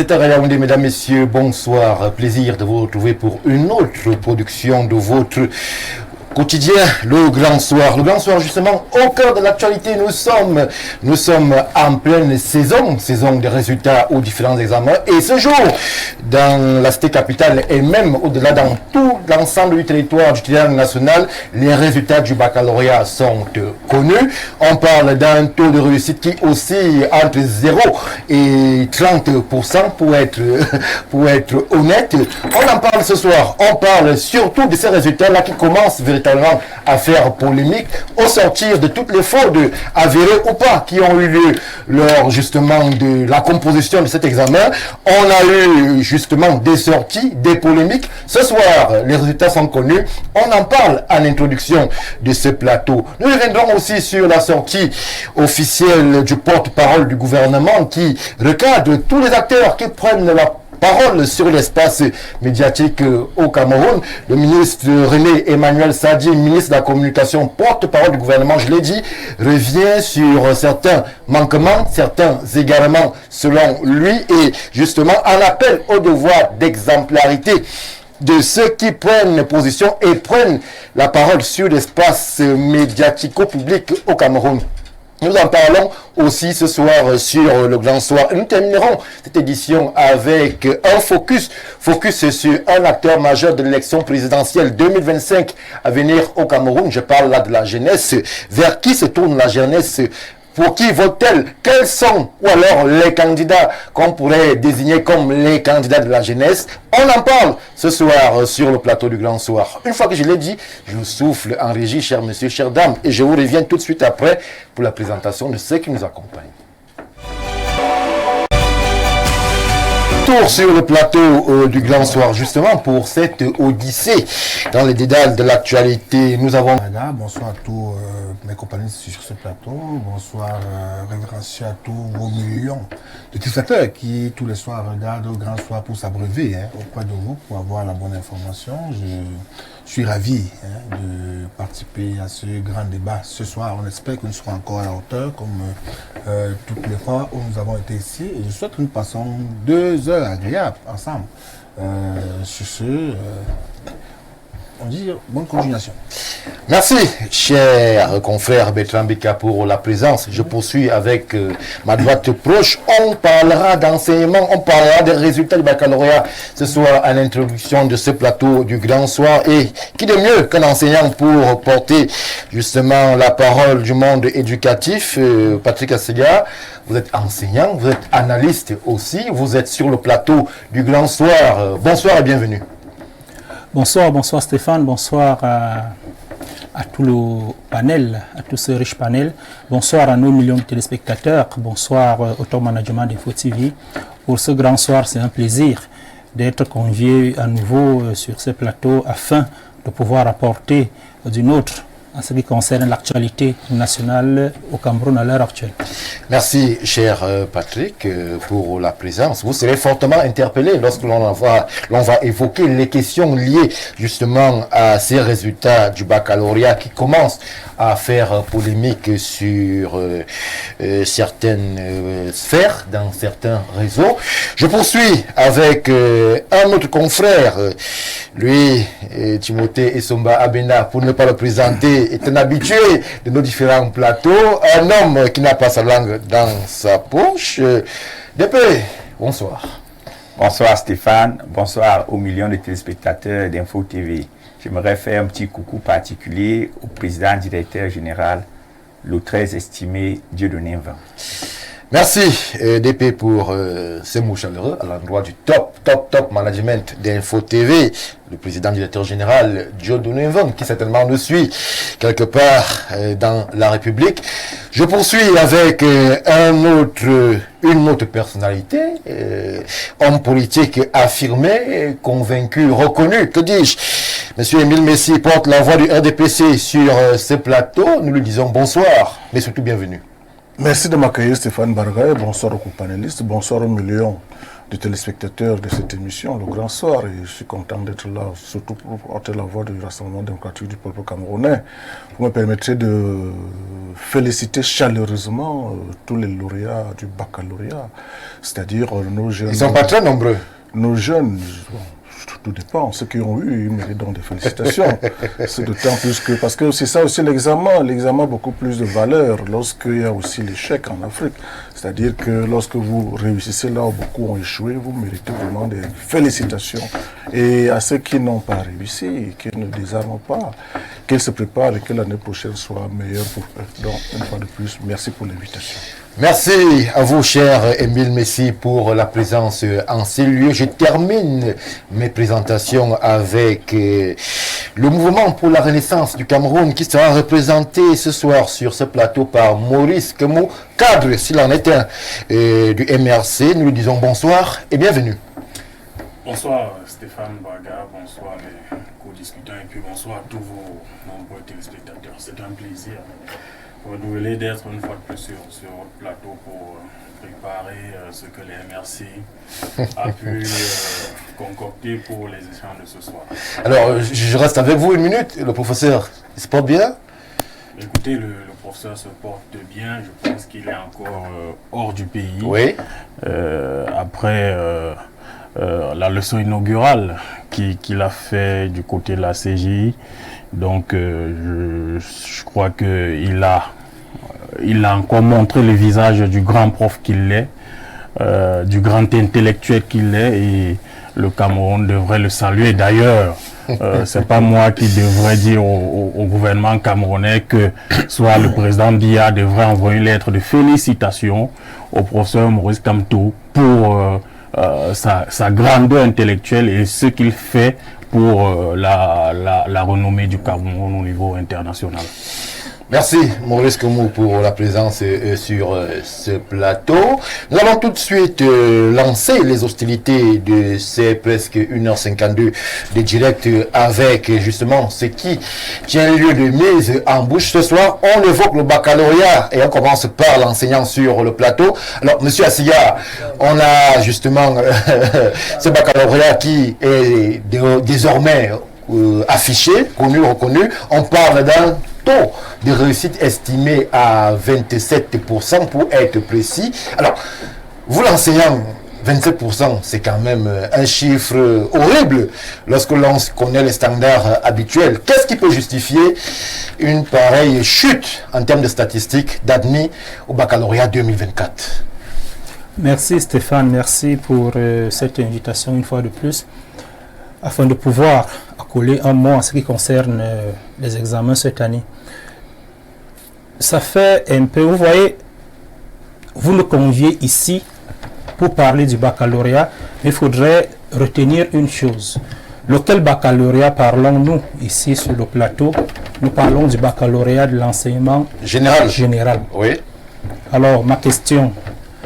téléspectateurs à Yaoundé, mesdames, messieurs, bonsoir. Plaisir de vous retrouver pour une autre production de votre quotidien, le Grand Soir. Le Grand Soir, justement, au cœur de l'actualité, nous sommes en pleine saison des résultats aux différents examens. Et ce jour, dans la cité capitale et même au-delà, dans tout l'ensemble du territoire du territoire national, les résultats du baccalauréat sont connus. On parle d'un taux de réussite qui oscille entre 0 et 30% pour être honnête. On en parle ce soir. On parle surtout de ces résultats-là qui commencent véritablement à faire polémique au sortir de toutes les fraudes avérées ou pas qui ont eu lieu lors justement de la composition de cet examen. On a eu justement des sorties, des polémiques. Ce soir, les résultats sont connus. On en parle en introduction de ce plateau. Nous reviendrons aussi sur la sortie officielle du porte-parole du gouvernement qui recadre tous les acteurs qui prennent la parole sur l'espace médiatique au Cameroun. Le ministre René Emmanuel Sadi, ministre de la Communication, porte-parole du gouvernement, je l'ai dit, revient sur certains manquements, certains égarements selon lui et justement en appel au devoir d'exemplarité de ceux qui prennent position et prennent la parole sur l'espace médiatico-public au Cameroun. Nous en parlons aussi ce soir sur le Grand Soir. Et nous terminerons cette édition avec un focus sur un acteur majeur de l'élection présidentielle 2025 à venir au Cameroun. Je parle là de la jeunesse. Vers qui se tourne la jeunesse? Pour qui vote-t-elle? Quels sont, ou alors les candidats qu'on pourrait désigner comme les candidats de la jeunesse? On en parle ce soir sur le plateau du Grand Soir. Une fois que je l'ai dit, je souffle en régie, chers messieurs, chères dames, et je vous reviens tout de suite après pour la présentation de ceux qui nous accompagnent. Tour sur le plateau du Grand Soir, justement pour cette odyssée dans les dédales de l'actualité. Nous avons... Bonsoir à tous mes compagnons sur ce plateau. Bonsoir, révérencieux à tous vos millions de téléspectateurs qui tous les soirs regardent au Grand Soir pour s'abreuver auprès de vous, pour avoir la bonne information. Je suis ravi de participer à ce grand débat. Ce soir, on espère que nous serons encore à la hauteur, comme toutes les fois où nous avons été ici. Et je souhaite que nous passons 2 heures agréables ensemble. Sur ce, on dit bonne continuation. Merci, cher confrère Bertrand Bika, pour la présence. Je poursuis avec ma droite proche. On parlera d'enseignement, on parlera des résultats du baccalauréat ce soir à l'introduction de ce plateau du Grand Soir. Et qui de mieux qu'un enseignant pour porter justement la parole du monde éducatif? Patrick Assega, vous êtes enseignant, vous êtes analyste aussi, vous êtes sur le plateau du Grand Soir. Bonsoir et bienvenue. Bonsoir Stéphane, bonsoir à tout le panel, à tout ce riche panel. Bonsoir à nos millions de téléspectateurs. Bonsoir au top management d'Info TV. Pour ce Grand Soir, c'est un plaisir d'être convié à nouveau sur ce plateau afin de pouvoir apporter du nôtre en ce qui concerne l'actualité nationale au Cameroun à l'heure actuelle. Merci, cher Patrick, pour la présence. Vous serez fortement interpellé lorsque l'on va évoquer les questions liées justement à ces résultats du baccalauréat qui commencent à faire polémique sur certaines sphères, dans certains réseaux. Je poursuis avec un autre confrère, lui, Timothée Essomba Abena, pour ne pas le présenter, est un habitué de nos différents plateaux, un homme qui n'a pas sa langue dans sa poche. DP, bonsoir. Bonsoir Stéphane, bonsoir aux millions de téléspectateurs d'Info TV. J'aimerais faire un petit coucou particulier au président directeur général, le très estimé Dieudonné Nvan. Merci DP pour ces mots chaleureux à l'endroit du top management d'Info TV, le président directeur général Dieudonné Nvan, qui certainement nous suit quelque part dans la République. Je poursuis avec une autre personnalité, homme politique affirmé, convaincu, reconnu, que dis-je. Monsieur Émile Messi porte la voix du RDPC sur ce plateau. Nous lui disons bonsoir, mais surtout bienvenue. Merci de m'accueillir Stéphane Bargaï, bonsoir aux panélistes, bonsoir aux millions des téléspectateurs de cette émission, Le Grand Soir. Et je suis content d'être là, surtout pour porter la voix du Rassemblement démocratique du peuple camerounais. Vous me permettrez de féliciter chaleureusement tous les lauréats du baccalauréat, c'est-à-dire nos jeunes... Ils ne sont pas très nombreux. Nos jeunes... Bon, tout dépend. Ceux qui ont eu, ils méritent donc des félicitations. C'est d'autant plus que... Parce que c'est ça aussi l'examen. L'examen a beaucoup plus de valeur lorsqu'il y a aussi l'échec en Afrique. C'est-à-dire que lorsque vous réussissez là où beaucoup ont échoué, vous méritez vraiment des félicitations. Et à ceux qui n'ont pas réussi, qui ne désarment pas, qu'ils se préparent et que l'année prochaine soit meilleure pour eux. Donc, une fois de plus, merci pour l'invitation. Merci à vous, cher Émile Messi, pour la présence en ces lieux. Je termine mes présentations avec le mouvement pour la renaissance du Cameroun qui sera représenté ce soir sur ce plateau par Maurice Kemou, cadre, s'il en est un, du MRC. Nous lui disons bonsoir et bienvenue. Bonsoir Stéphane Baga, bonsoir les co-discutants et puis bonsoir à tous vos nombreux téléspectateurs. C'est un plaisir renouvelé d'être une fois de plus sur votre plateau pour préparer ce que les MRC a pu concocter pour les échanges de ce soir. Alors, je reste avec vous une minute. Le professeur, il se porte bien? Écoutez, le professeur se porte bien. Je pense qu'il est encore hors du pays. Oui. Après la leçon inaugurale qu'il a fait du côté de la CGI. Donc, je crois qu'il a encore montré le visage du grand prof qu'il est, du grand intellectuel qu'il est, et le Cameroun devrait le saluer. D'ailleurs, c'est pas moi qui devrais dire au gouvernement camerounais que soit le président Biya devrait envoyer une lettre de félicitations au professeur Maurice Kamto pour sa grandeur intellectuelle et ce qu'il fait pour la renommée du Cameroun au niveau international. Merci Maurice Kemou pour la présence sur ce plateau. Nous allons tout de suite lancer les hostilités de ces presque 1h52 de direct avec justement ce qui tient lieu de mise en bouche ce soir. On évoque le baccalauréat et on commence par l'enseignant sur le plateau. Alors monsieur Assia, on a justement ce baccalauréat qui est désormais affiché, connu, reconnu. On parle d'un taux de réussite estimé à 27% pour être précis. Alors, vous l'enseignant, 27%, c'est quand même un chiffre horrible lorsque l'on connaît les standards habituels. Qu'est-ce qui peut justifier une pareille chute en termes de statistiques d'admis au baccalauréat 2024? Merci Stéphane, merci pour cette invitation une fois de plus, afin de pouvoir accoler un mot en ce qui concerne les examens cette année. Ça fait un peu, vous voyez, vous nous conviez ici pour parler du baccalauréat, mais il faudrait retenir une chose. Lequel baccalauréat parlons-nous ici sur le plateau? Nous parlons du baccalauréat de l'enseignement général. Oui. Alors, ma question,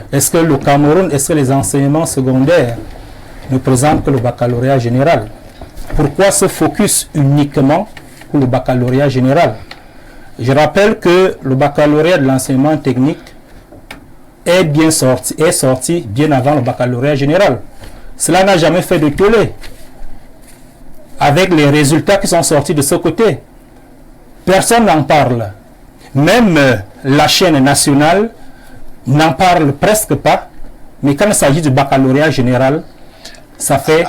est-ce que le Cameroun, est-ce que les enseignements secondaires ne présentent que le baccalauréat général? Pourquoi ce focus uniquement pour le baccalauréat général? Je rappelle que le baccalauréat de l'enseignement technique est sorti bien avant le baccalauréat général. Cela n'a jamais fait de tollé. Avec les résultats qui sont sortis de ce côté, personne n'en parle. Même la chaîne nationale n'en parle presque pas. Mais quand il s'agit du baccalauréat général, ça fait...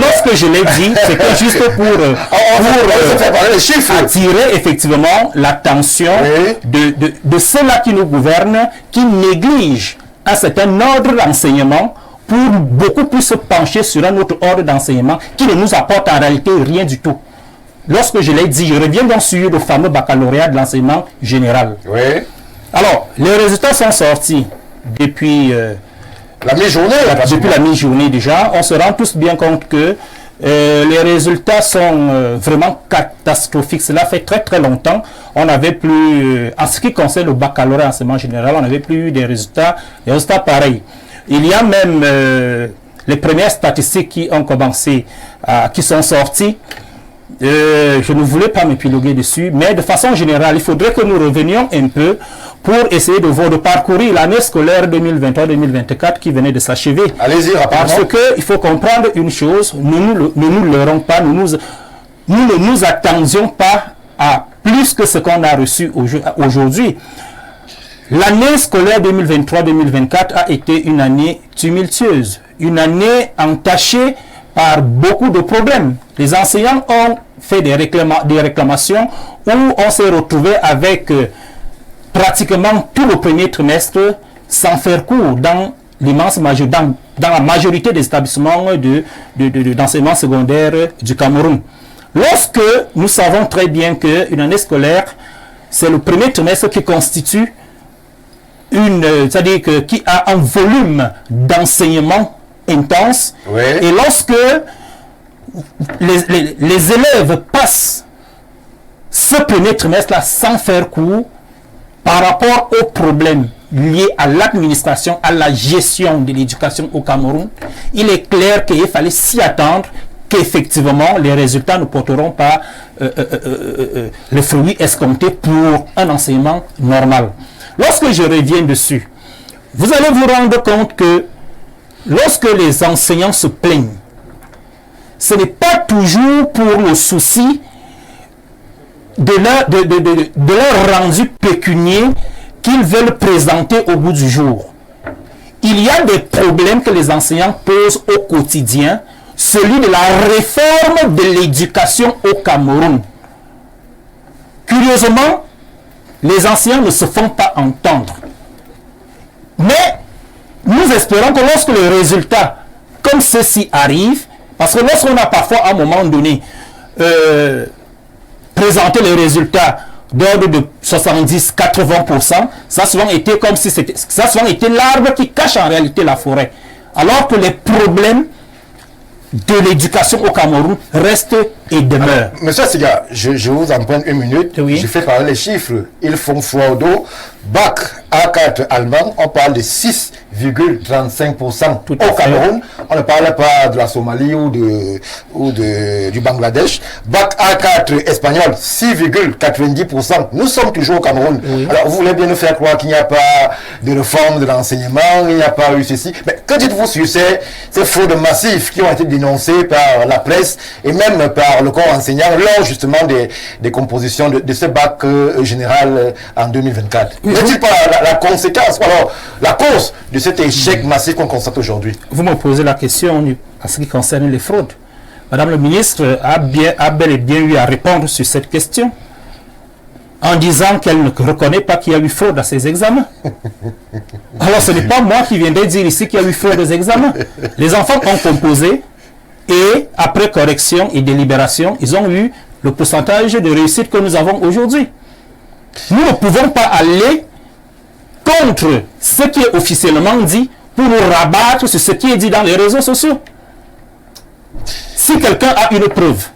lorsque je l'ai dit, c'était juste pour attirer effectivement l'attention de ceux-là qui nous gouvernent, qui négligent un certain ordre d'enseignement pour beaucoup plus se pencher sur un autre ordre d'enseignement qui ne nous apporte en réalité rien du tout. Lorsque je l'ai dit, je reviens donc sur le fameux baccalauréat de l'enseignement général. Oui. Alors, les résultats sont sortis depuis... la mi-journée. Depuis la mi-journée déjà, on se rend tous bien compte que les résultats sont vraiment catastrophiques. Cela fait très très longtemps. On n'avait plus, en ce qui concerne le baccalauréat enseignement général, on n'avait plus des résultats pareils. Il y a même les premières statistiques qui ont commencé, qui sont sorties. Je ne voulais pas m'épiloguer dessus, mais de façon générale, il faudrait que nous revenions un peu pour essayer de parcourir l'année scolaire 2023-2024 qui venait de s'achever. Allez-y, rapidement. Parce qu'il faut comprendre une chose, nous ne nous leurrons pas, nous ne nous attendions pas à plus que ce qu'on a reçu aujourd'hui. L'année scolaire 2023-2024 a été une année tumultueuse, une année entachée par beaucoup de problèmes. Les enseignants ont fait des réclamations où on s'est retrouvé avec pratiquement tout le premier trimestre sans faire cours dans la majorité des établissements d'enseignement secondaire du Cameroun. Lorsque nous savons très bien qu'une année scolaire, c'est le premier trimestre qui constitue c'est-à-dire qui a un volume d'enseignement intense, Oui. et lorsque les élèves passent ce premier trimestre-là sans faire cours par rapport aux problèmes liés à l'administration, à la gestion de l'éducation au Cameroun, il est clair qu'il fallait s'y attendre qu'effectivement les résultats ne porteront pas le fruit escompté pour un enseignement normal. Lorsque je reviens dessus, vous allez vous rendre compte que lorsque les enseignants se plaignent, ce n'est pas toujours pour le souci de leur rendu pécunier qu'ils veulent présenter au bout du jour. Il y a des problèmes que les enseignants posent au quotidien, celui de la réforme de l'éducation au Cameroun. Curieusement, les enseignants ne se font pas entendre. Mais nous espérons que lorsque les résultats comme ceci arrivent, parce que lorsqu'on a parfois à un moment donné présenté les résultats d'ordre de 70-80%, ça a souvent été comme si c'était, ça a souvent été l'arbre qui cache en réalité la forêt. Alors que les problèmes de l'éducation au Cameroun restent et demeurent. Monsieur Siga, je vous en prends une minute. Oui. Je fais parler les chiffres. Ils font foi au dos. Bac A4 allemand, on parle de 6,35% Tout à au fait. Cameroun. On ne parle pas de la Somalie ou du Bangladesh. Bac A4 espagnol, 6,90%. Nous sommes toujours au Cameroun. Oui. Alors, vous voulez bien nous faire croire qu'il n'y a pas de réforme de l'enseignement, il n'y a pas eu ceci. Mais que dites-vous sur ces fraudes massives qui ont été dénoncées par la presse et même par le corps enseignant lors justement des compositions de ce bac général en 2024? N'est-il pas la conséquence, ou alors la cause de cet échec massif qu'on constate aujourd'hui? Vous me posez la question en ce qui concerne les fraudes. Madame le ministre a bel et bien eu à répondre sur cette question en disant qu'elle ne reconnaît pas qu'il y a eu fraude à ces examens. Alors ce n'est pas moi qui viendrai dire ici qu'il y a eu fraude aux examens. Les enfants ont composé et après correction et délibération, ils ont eu le pourcentage de réussite que nous avons aujourd'hui. Nous ne pouvons pas aller contre ce qui est officiellement dit pour nous rabattre sur ce qui est dit dans les réseaux sociaux. Si quelqu'un a une preuve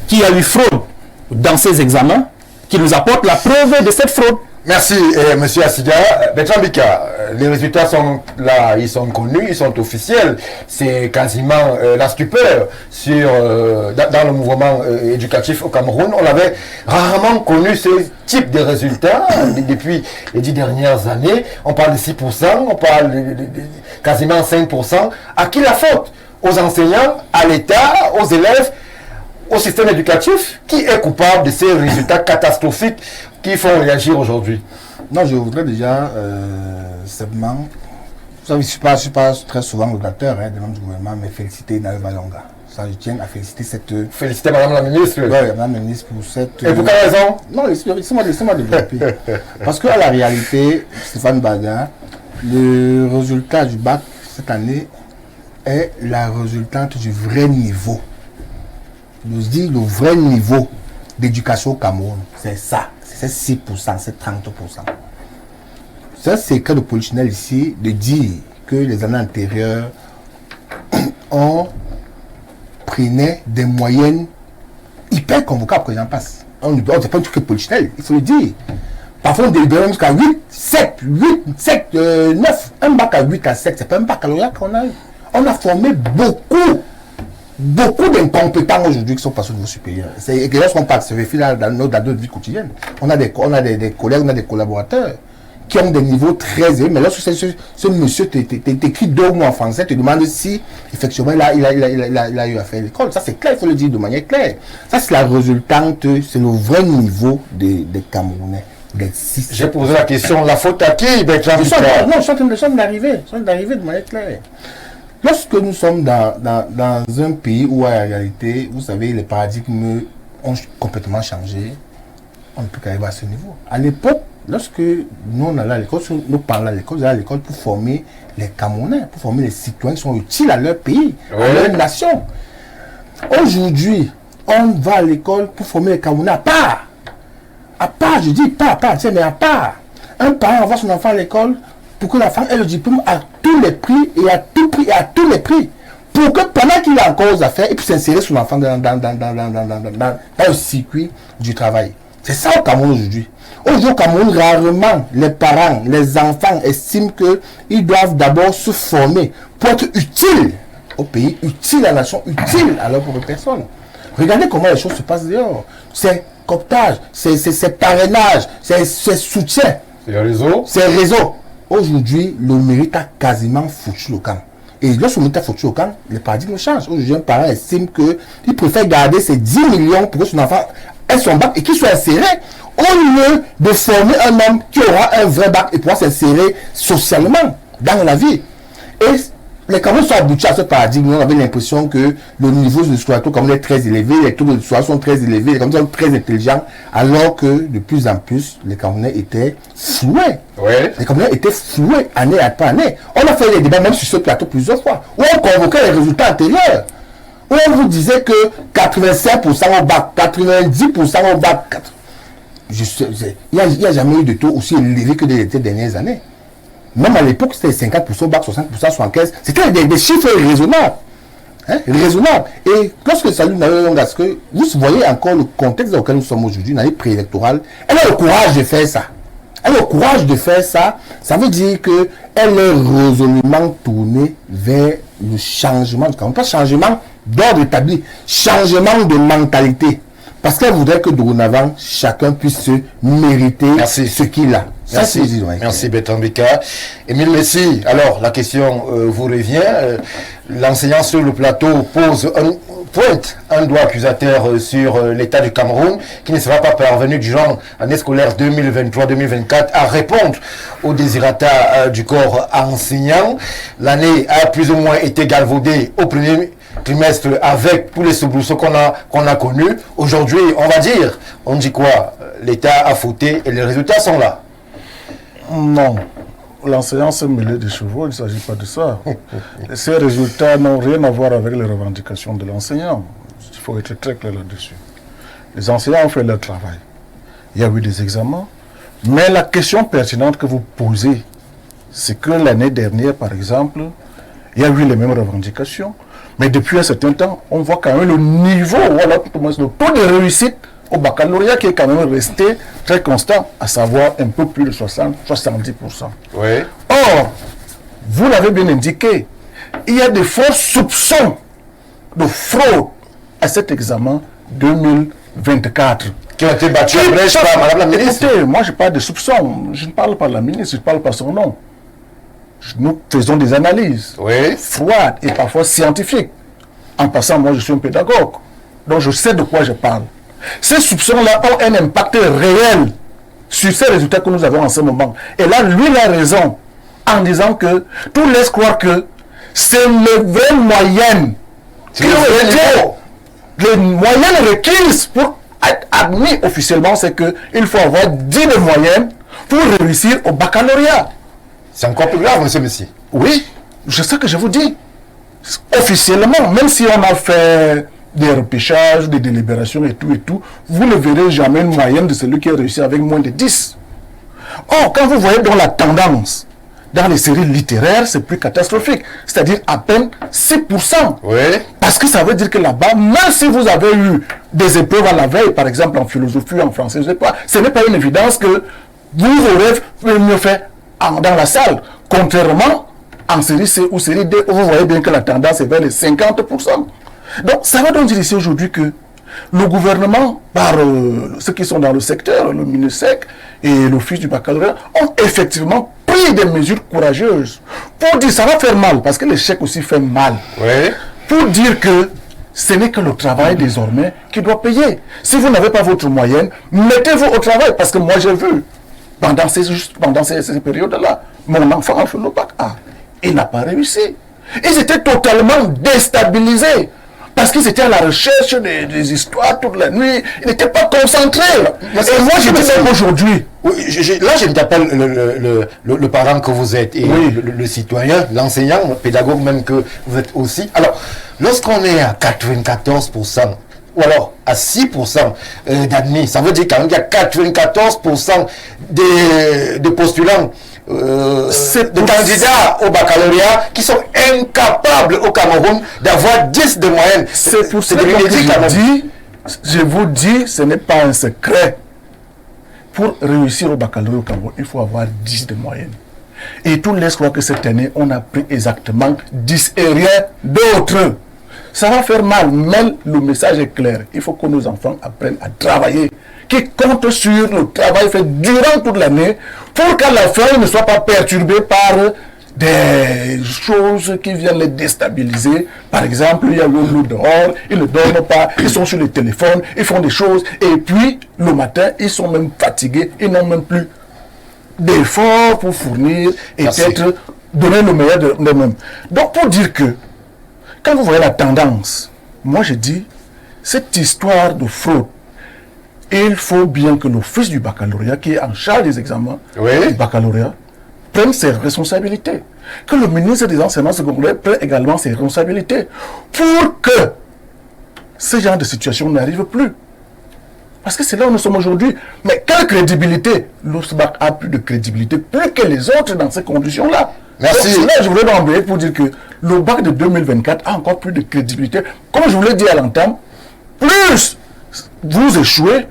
qu'il y a eu fraude dans ces examens, qu'il nous apporte la preuve de cette fraude. Merci, monsieur Assiga. Bertrand Bika, les résultats sont là, ils sont connus, ils sont officiels. C'est quasiment la stupeur dans le mouvement éducatif au Cameroun. On avait rarement connu ce type de résultats depuis les 10 dernières années. On parle de 6%, on parle de quasiment 5%. À qui la faute? Aux enseignants, à l'État, aux élèves, au système éducatif? Qui est coupable de ces résultats catastrophiques qui font réagir aujourd'hui? Non, je voudrais déjà simplement, vous savez, je ne suis pas très souvent l'audateur de notre gouvernement, mais féliciter Naël Valonga. Ça, je tiens à féliciter cette... Féliciter Madame la Ministre. Oui, Madame la Ministre pour cette... Et pour quelle raison? Non, laissez-moi développer. Parce que à la réalité, Stéphane Baga, le résultat du bac cette année est la résultante du vrai niveau. Je dis le vrai niveau d'éducation au Cameroun, c'est ça, c'est 6%, c'est 30%. C'est un secret de polichinelle ici de dire que les années antérieures on prenait des moyennes hyper convocables que j'en passe. On ne pas un truc que polichinelle, il faut le dire. Parfois on délibère jusqu'à 8, 7, 9, un bac à 8 à 7, c'est pas un baccalauréat qu'on a eu. On a formé beaucoup d'incompétents aujourd'hui qui sont passés au niveau supérieur. Et que lorsqu'on passe, se vérifie dans notre vie quotidienne. On a des collègues, on a des collaborateurs qui ont des niveaux très élevés. Mais lorsque ce monsieur t'écrit 2 mots en français, te demande si effectivement il a eu à faire l'école. Ça c'est clair, il faut le dire de manière claire. Ça c'est la résultante, c'est le vrai niveau des Camerounais. J'ai posé la question, la faute à qui, Bertrand Victor? Non, je suis en train d'arriver de manière claire. Lorsque nous sommes dans un pays où en réalité, vous savez, les paradigmes ont complètement changé, on ne peut qu'arriver à ce niveau. À l'époque, lorsque nous on allait à l'école, nous parlons à l'école, à l'école pour former les Camerounais, pour former les citoyens qui sont utiles à leur pays, à leur nation. Aujourd'hui, on va à l'école pour former les Camerounais à part. À part, je dis pas à part, mais à part. Un parent envoie son enfant à l'école pour que l'enfant ait le diplôme à tous les prix et à tout prix et à tous les prix. Pour que pendant qu'il a encore aux affaires, il puisse insérer son enfant dans le circuit du travail. C'est ça au Cameroun aujourd'hui. Aujourd'hui au Cameroun, rarement les parents, les enfants estiment qu'ils doivent d'abord se former pour être utiles au pays, utiles à la nation, utiles à leur propre personne. Regardez comment les choses se passent dehors. C'est cooptage, c'est parrainage, c'est soutien. C'est réseau. C'est réseau. Aujourd'hui, le mérite a quasiment foutu le camp. Et lorsque le mérite a foutu le camp, les paradigmes changent. Aujourd'hui, un parent estime qu'il préfère garder ses 10 millions pour que son enfant ait son bac et qu'il soit inséré, au lieu de former un homme qui aura un vrai bac et pourra s'insérer socialement dans la vie. Et les Camerounais sont aboutis à ce paradigme. On avait l'impression que le niveau de scolarité est très élevé, les taux de scolarité sont très élevés, les Camerounais sont très intelligents, alors que de plus en plus, les Camerounais étaient floués. Ouais. Les Camerounais étaient floués année après année. On a fait des débats même sur ce plateau plusieurs fois, où on convoquait les résultats antérieurs, où on vous disait que 85% au bac, 90% au bac. Il n'y a jamais eu de taux aussi élevé que les dernières années. Même à l'époque, c'était 50% bac, 60%, 75%. C'était des chiffres raisonnables. Hein, raisonnables. Et lorsque Salut Nayongas, que vous voyez encore le contexte dans lequel nous sommes aujourd'hui, une année préélectorale, elle a le courage de faire ça. Elle a le courage de faire ça. Ça veut dire qu'elle est résolument tournée vers le changement. Pas changement d'ordre établi, changement de mentalité. Parce qu'elle voudrait que dorénavant, chacun puisse se mériter ce qu'il a. Merci Bertrand Bika. Émile Messi, alors la question vous revient. L'enseignant sur le plateau pointe un doigt accusateur sur l'État du Cameroun qui ne sera pas parvenu durant l'année scolaire 2023-2024 à répondre aux désirata du corps enseignant. L'année a plus ou moins été galvaudée au premier trimestre avec tous les soubresauts qu'on a connus. Aujourd'hui, on dit quoi? L'État a fauté et les résultats sont là. Non, l'enseignant s'est mêlé des chevaux, il ne s'agit pas de ça. Ces résultats n'ont rien à voir avec les revendications de l'enseignant. Il faut être très clair là-dessus. Les enseignants ont fait leur travail. Il y a eu des examens, mais la question pertinente que vous posez, c'est que l'année dernière, par exemple, il y a eu les mêmes revendications, mais depuis un certain temps, on voit quand même le niveau, voilà, le taux de réussite au baccalauréat qui est quand même resté très constant, à savoir un peu plus de 60-70%. Oui. Or, vous l'avez bien indiqué, il y a de forts soupçons de fraude à cet examen 2024. Qui ont été battus à brèche par Madame la ministre. Écoutez, moi je parle de soupçons, je ne parle pas de la ministre, je ne parle pas son nom. Nous faisons des analyses froides et parfois scientifiques. En passant, moi je suis un pédagogue, donc je sais de quoi je parle. Ces soupçons-là ont un impact réel sur ces résultats que nous avons en ce moment. Et là, lui, il a raison en disant que tout laisse croire que c'est les vraies moyennes qui ont été les moyennes requises pour être admis officiellement, c'est qu'il faut avoir 10 de moyenne pour réussir au baccalauréat. C'est encore plus grave, monsieur Messi. Oui, je sais que je vous dis. Officiellement, même si on a fait des repêchages, des délibérations et tout, vous ne verrez jamais une moyenne de celui qui a réussi avec moins de 10. Or, quand vous voyez dans la tendance, dans les séries littéraires, c'est plus catastrophique. C'est-à-dire à peine 6%. Oui. Parce que ça veut dire que là-bas, même si vous avez eu des épreuves à la veille, par exemple en philosophie, en français, je sais pas, ce n'est pas une évidence que vous aurez mieux fait dans la salle. Contrairement en série C ou série D, où vous voyez bien que la tendance est vers les 50%. Donc, ça va donc dire ici aujourd'hui que Le gouvernement, par ceux qui sont dans le secteur, le MINUSEC et l'Office du baccalauréat, ont effectivement pris des mesures courageuses pour dire ça va faire mal, parce que l'échec aussi fait mal. Oui. Pour dire que ce n'est que le travail désormais qui doit payer. Si vous n'avez pas votre moyenne, mettez-vous au travail, parce que moi j'ai vu, pendant ces périodes-là, mon enfant a fait le bac A. Il n'a pas réussi. Ils étaient totalement déstabilisés. Parce qu'ils étaient à la recherche des histoires toute la nuit. Ils n'étaient pas concentrés. Et moi, je dis même aujourd'hui. Oui, là, je t'appelle le parent que vous êtes et le citoyen, l'enseignant, le pédagogue même que vous êtes aussi. Alors, lorsqu'on est à 94%, ou alors à 6% d'admis, ça veut dire qu'il y a 94% de postulants, de candidats au baccalauréat qui sont incapables au Cameroun d'avoir 10 de moyenne. C'est pour ça que je vous dis, ce n'est pas un secret. Pour réussir au baccalauréat au Cameroun, il faut avoir 10 de moyenne. Et tout laisse croire que cette année, on a pris exactement 10 et rien d'autre. Ça va faire mal, mais le message est clair. Il faut que nos enfants apprennent à travailler, qui comptent sur le travail fait durant toute l'année, pour qu'à la fin, ils ne soient pas perturbés par des choses qui viennent les déstabiliser. Par exemple, il y a l'eau dehors, ils ne dorment pas, ils sont sur le téléphone, ils font des choses, et puis le matin, ils sont même fatigués, ils n'ont même plus d'efforts pour fournir et peut-être donner le meilleur d'eux-mêmes. Donc, pour dire que, quand vous voyez la tendance, moi je dis, cette histoire de fraude, il faut bien que l'Office du baccalauréat, qui est en charge des examens du baccalauréat, prenne ses responsabilités. Que le ministre des enseignements secondaires prenne également ses responsabilités pour que ce genre de situation n'arrive plus. Parce que c'est là où nous sommes aujourd'hui. Mais quelle crédibilité? L'OSBAC a plus de crédibilité, plus que les autres dans ces conditions-là. Merci. Donc, là, je voulais m'embrouiller pour dire que le bac de 2024 a encore plus de crédibilité. Comme je vous l'ai dit à l'entame, plus vous échouez,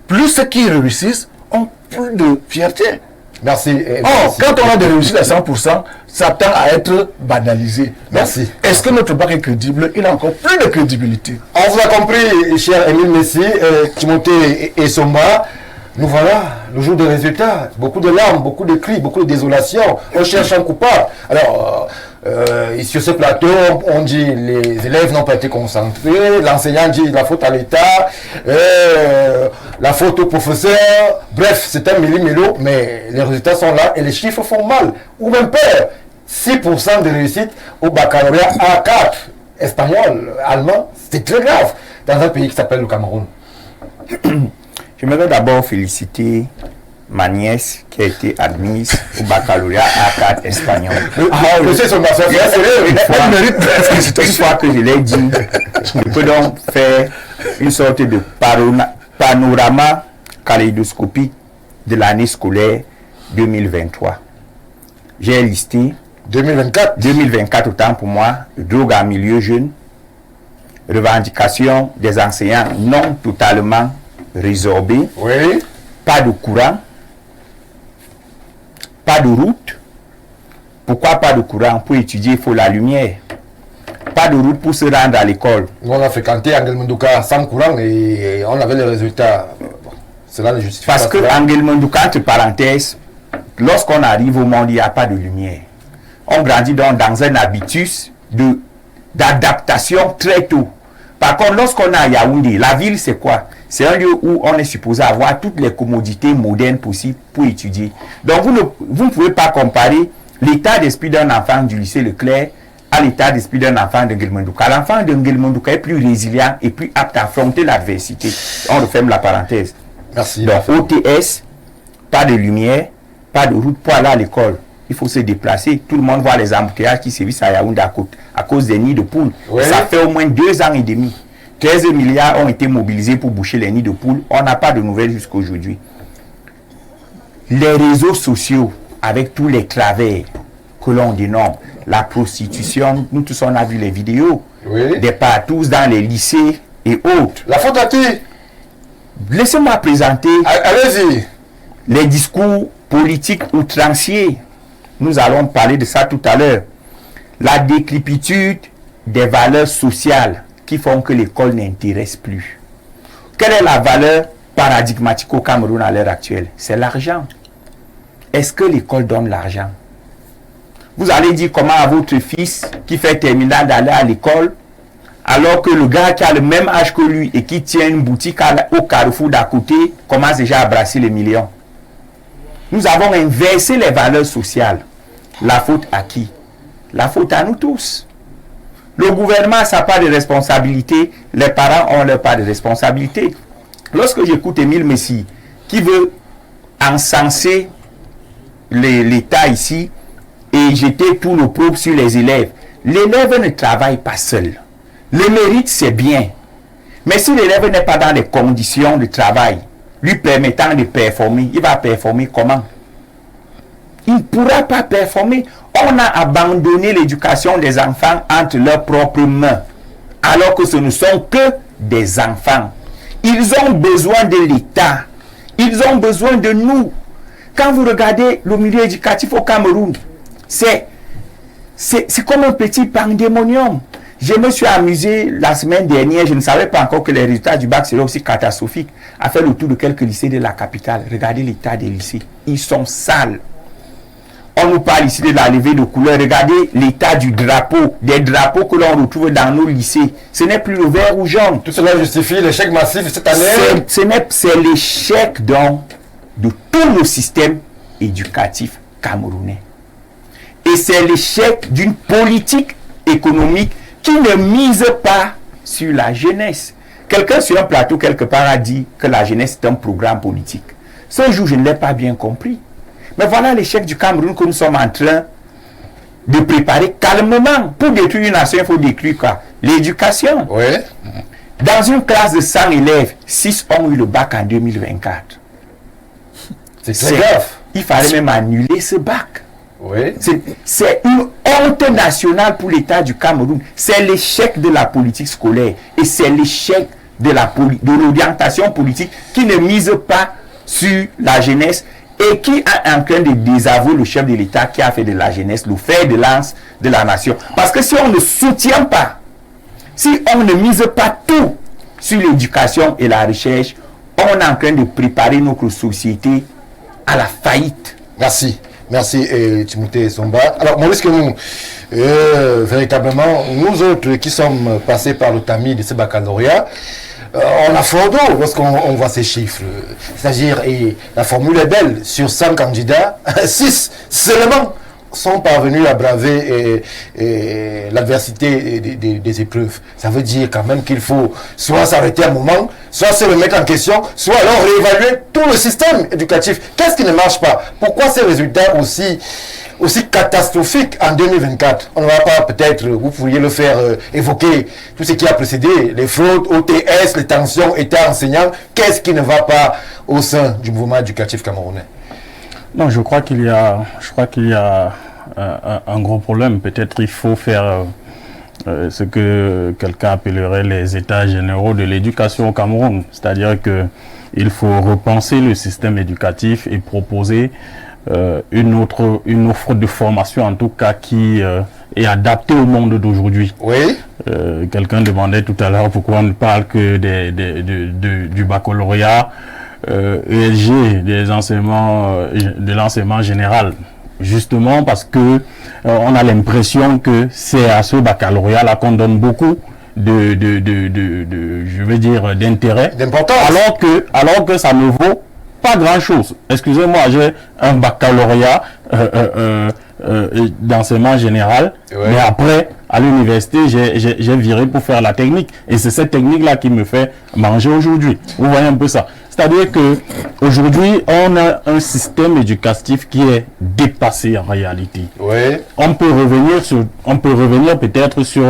plus ceux qui réussissent ont plus de fierté. Merci. Quand on a des réussites à 100%, ça tend à être banalisé. Merci. Est-ce que notre bac est crédible? Il a encore plus de crédibilité. On vous a compris, cher Émile Messi, Timothée et Soma. Nous voilà, le jour des résultats. Beaucoup de larmes, beaucoup de cris, beaucoup de désolations. On cherche un coupable. Alors, sur ce plateau, on dit les élèves n'ont pas été concentrés. L'enseignant dit la faute à l'État, la faute au professeur. Bref, c'est un méli-mélo, mais les résultats sont là et les chiffres font mal. Ou même peur. 6% de réussite au baccalauréat A4 espagnol, allemand. C'est très grave dans un pays qui s'appelle le Cameroun. J'aimerais d'abord féliciter ma nièce qui a été admise au baccalauréat A4 espagnol. Une fois que je l'ai dit, je peux donc faire une sorte de panorama kaléidoscopique de l'année scolaire 2023. J'ai listé 2024 autant pour moi, drogue en milieu jeune, revendication des enseignants non totalement résorbés, pas de courant, pas de route. Pourquoi pas de courant? Pour étudier, il faut la lumière. Pas de route pour se rendre à l'école. On a fréquenté Angelmondouka sans courant et on avait les résultats. Cela ne justifie pas. Parce que Angelmondouka, entre parenthèses, lorsqu'on arrive au monde, il n'y a pas de lumière. On grandit donc dans un habitus d'adaptation très tôt. Par contre, lorsqu'on est à Yaoundé, la ville, c'est quoi? C'est un lieu où on est supposé avoir toutes les commodités modernes possibles pour étudier. Donc, vous ne pouvez pas comparer l'état d'esprit d'un enfant du lycée Leclerc à l'état d'esprit d'un enfant de Ngelmondouka. L'enfant de Ngelmondouka est plus résilient et plus apte à affronter l'adversité. On referme la parenthèse. Merci. Donc, OTS, pas de lumière, pas de route pour aller à l'école. Il faut se déplacer. Tout le monde voit les embouteillages qui sévissent à Yaoundé à cause des nids de poules. Ça fait au moins 2 ans et demi. 15 milliards ont été mobilisés pour boucher les nids de poules. On n'a pas de nouvelles jusqu'à aujourd'hui. Les réseaux sociaux, avec tous les travers que l'on dénomme, la prostitution, nous tous on a vu les vidéos, des partous dans les lycées et autres. La faute à qui? Laissez-moi présenter allez-y. Les discours politiques outranciers. Nous allons parler de ça tout à l'heure. La décrépitude des valeurs sociales qui font que l'école n'intéresse plus. Quelle est la valeur paradigmatique au Cameroun à l'heure actuelle? C'est l'argent. Est-ce que l'école donne l'argent? Vous allez dire comment à votre fils qui fait terminale d'aller à l'école, alors que le gars qui a le même âge que lui et qui tient une boutique au Carrefour d'à côté commence déjà à brasser les millions. Nous avons inversé les valeurs sociales. La faute à qui? La faute à nous tous. Le gouvernement a sa part de responsabilité, les parents ont leur part de responsabilité. Lorsque j'écoute Émile Messi, qui veut encenser l'État ici et jeter tout le propre sur les élèves, l'élève ne travaille pas seul. Le mérite, c'est bien. Mais si l'élève n'est pas dans les conditions de travail lui permettant de performer, il va performer comment? Il ne pourra pas performer. On a abandonné l'éducation des enfants entre leurs propres mains, alors que ce ne sont que des enfants. Ils ont besoin de l'État. Ils ont besoin de nous. Quand vous regardez le milieu éducatif au Cameroun, c'est comme un petit pandémonium. Je me suis amusé la semaine dernière, je ne savais pas encore que les résultats du bac seraient aussi catastrophiques, à faire le tour de quelques lycées de la capitale. Regardez l'état des lycées. Ils sont sales. On nous parle ici de la levée de couleurs. Regardez l'état du drapeau, des drapeaux que l'on retrouve dans nos lycées. Ce n'est plus le vert ou jaune. Tout cela justifie l'échec massif de cette année. C'est l'échec de tout le système éducatif camerounais. Et c'est l'échec d'une politique économique qui ne mise pas sur la jeunesse. Quelqu'un sur un plateau quelque part a dit que la jeunesse est un programme politique. Ce jour, je ne l'ai pas bien compris. Mais voilà l'échec du Cameroun que nous sommes en train de préparer calmement. Pour détruire une nation, il faut détruire quoi? L'éducation. Oui. Dans une classe de 100 élèves, 6 ont eu le bac en 2024. C'est grave. Il fallait même annuler ce bac. Oui. C'est une honte nationale pour l'État du Cameroun. C'est l'échec de la politique scolaire et c'est l'échec de l'orientation politique qui ne mise pas sur la jeunesse et qui est en train de désavouer le chef de l'État qui a fait de la jeunesse le fer de lance de la nation. Parce que si on ne soutient pas, si on ne mise pas tout sur l'éducation et la recherche, on est en train de préparer notre société à la faillite. Merci. Merci Timothée Somba. Alors Maurice Kemou, véritablement, nous autres qui sommes passés par le tamis de ce baccalauréat, on a fort d'eau lorsqu'on voit ces chiffres. C'est-à-dire, et la formule est belle, sur 100 candidats, 6 seulement sont parvenus à braver l'adversité des épreuves. Ça veut dire quand même qu'il faut soit s'arrêter un moment, soit se remettre en question, soit alors réévaluer tout le système éducatif. Qu'est-ce qui ne marche pas? Pourquoi ces résultats aussi catastrophiques en 2024? On ne va pas peut-être, vous pourriez le faire évoquer tout ce qui a précédé, les fraudes, OTS, les tensions État-enseignant. Qu'est-ce qui ne va pas au sein du mouvement éducatif camerounais? Non, je crois qu'il y a un gros problème. Peut-être il faut faire ce que quelqu'un appellerait les états généraux de l'éducation au Cameroun. C'est-à-dire qu'il faut repenser le système éducatif et proposer une offre de formation, en tout cas, qui est adaptée au monde d'aujourd'hui. Oui. Quelqu'un demandait tout à l'heure pourquoi on ne parle que du baccalauréat. ELG, de l'enseignement général, justement parce que on a l'impression que c'est à ce baccalauréat-là qu'on donne beaucoup je veux dire, d'intérêt, d'importance, alors que ça ne vaut pas grand-chose. Excusez-moi, j'ai un baccalauréat d'enseignement général, mais après, à l'université, j'ai viré pour faire la technique. Et c'est cette technique-là qui me fait manger aujourd'hui. Vous voyez un peu ça. C'est-à-dire que aujourd'hui, on a un système éducatif qui est dépassé en réalité. Oui. On peut revenir peut-être sur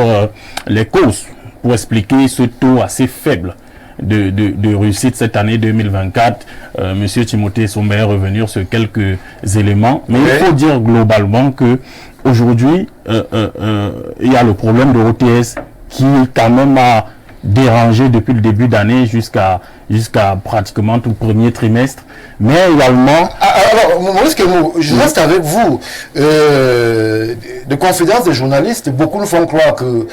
les causes pour expliquer ce taux assez faible de réussite cette année 2024. Monsieur Timothée Somba est revenu sur quelques éléments, mais il faut dire globalement que aujourd'hui il y a le problème de OTS qui quand même a dérangé depuis le début d'année jusqu'à pratiquement tout le premier trimestre. Mais également... Alors, je reste avec vous. De confidence des journalistes, beaucoup nous font croire que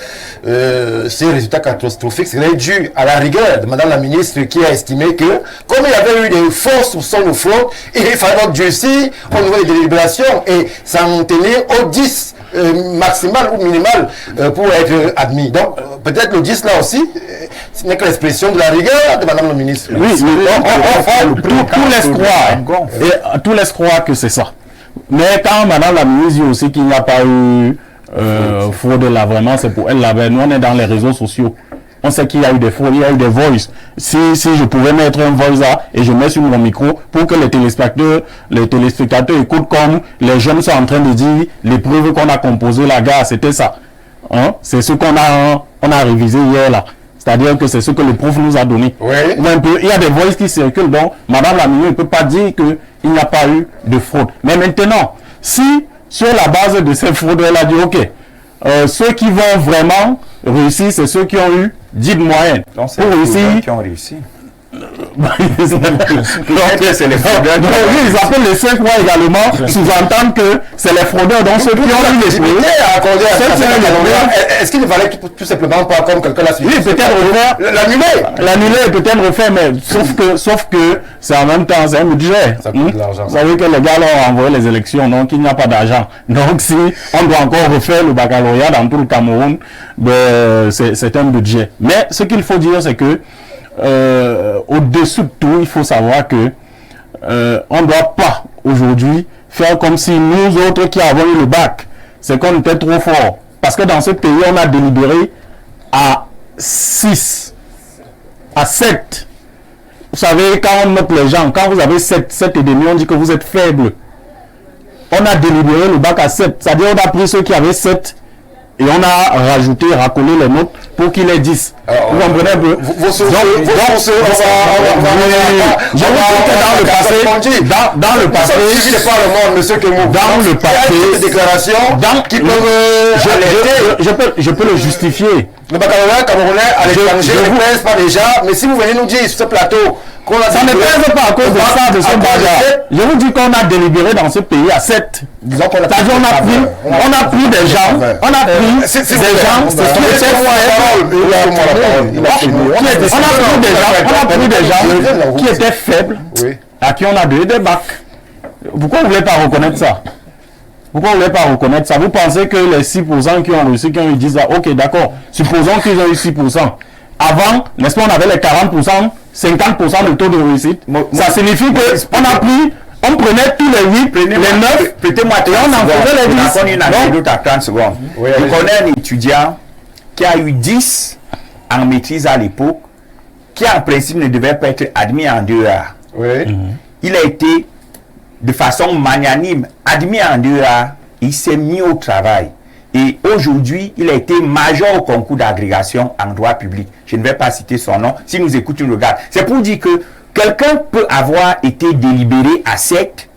ces résultats catastrophiques seraient dus à la rigueur de Madame la ministre qui a estimé que, comme il y avait eu des forts soupçons de fraude, il fallait donc durcir au niveau des délibérations et s'en tenir au 10 maximal ou minimal pour être admis. Donc, peut-être le 10 là aussi, ce n'est que l'expression de la rigueur de Madame la ministre. Oui, tout laisse croire que c'est ça. Mais quand Madame la ministre dit aussi qu'il n'y a pas eu fraude là, vraiment, c'est pour elle là. Nous, on est dans les réseaux sociaux. On sait qu'il y a eu des fraudes, il y a eu des voices. Si je pouvais mettre un voice là et je mets sur mon micro pour que les téléspectateurs écoutent comme les jeunes sont en train de dire les preuves qu'on a composées là, gars, c'était ça. Hein? C'est ce qu'on a révisé hier là. C'est-à-dire que c'est ce que le prof nous a donné. Oui. Il y a des voices qui circulent, donc Madame la ministre ne peut pas dire qu'il n'y a pas eu de fraude. Mais maintenant, si sur la base de ces fraudes, elle a dit, ok, ceux qui vont vraiment réussir, c'est ceux qui ont eu 10 moyennes. Donc c'est ceux qui ont réussi. C'est les fraudeurs. Ils appellent les 5 mois également, sous-entendent que c'est les fraudeurs. Donc ceux qui ont eu les preuves. Est-ce qu'il ne fallait tout simplement pas, comme quelqu'un l'a suivi, oui, peut-être refaire l'annuler, peut-être refaire, mais sauf que c'est en même temps, c'est un budget. Ça coûte de l'argent. Vous savez que les gars ont envoyé les élections, donc il n'y a pas d'argent. Donc si on doit encore refaire le baccalauréat dans tout le Cameroun, ben, c'est un budget. Mais ce qu'il faut dire, c'est que au-dessus de tout, il faut savoir que on ne doit pas aujourd'hui faire comme si nous autres qui avons eu le bac, c'est qu'on était trop fort. Parce que dans ce pays, on a délibéré à 6, à 7. Vous savez, quand on note les gens, quand vous avez 7,5, on dit que vous êtes faible. On a délibéré le bac à 7. C'est-à-dire on a pris ceux qui avaient 7 et on a rajouté, racolé les notes pour qu'il ait 10. Vous comprenez un peu? Dans le passé, je peux le justifier. Le baccalauréat camerounais à l'étranger ne pèse pas déjà, mais si vous venez nous dire sur ce plateau qu'on a... Ça ne pèse pas à cause de ça, de ce bagarre. Je vous dis qu'on a délibéré dans ce pays à 7. Disons qu'on a pris des gens, qui étaient faibles, à qui on a donné des bacs. Pourquoi vous ne voulez pas reconnaître ça? Pourquoi vous ne voulez pas reconnaître ça? Vous pensez que les 6% qui ont réussi, qui ont eu 10 ans, ok, d'accord, supposons qu'ils ont eu 6%. Avant, n'est-ce pas, on avait les 40%, 50% de taux de réussite. Ça signifie on prenait tous les 8, les 9, prêtez-moi 30 secondes. On a une anecdote à 30 secondes. Je connais un étudiant qui a eu 10 en maîtrise à l'époque, qui en principe ne devait pas être admis en 2A. Il a été de façon magnanime admis en 2A, il s'est mis au travail. Et aujourd'hui, il a été major au concours d'agrégation en droit public. Je ne vais pas citer son nom. Si nous écoutons, regarde. C'est pour dire que quelqu'un peut avoir été délibéré à 7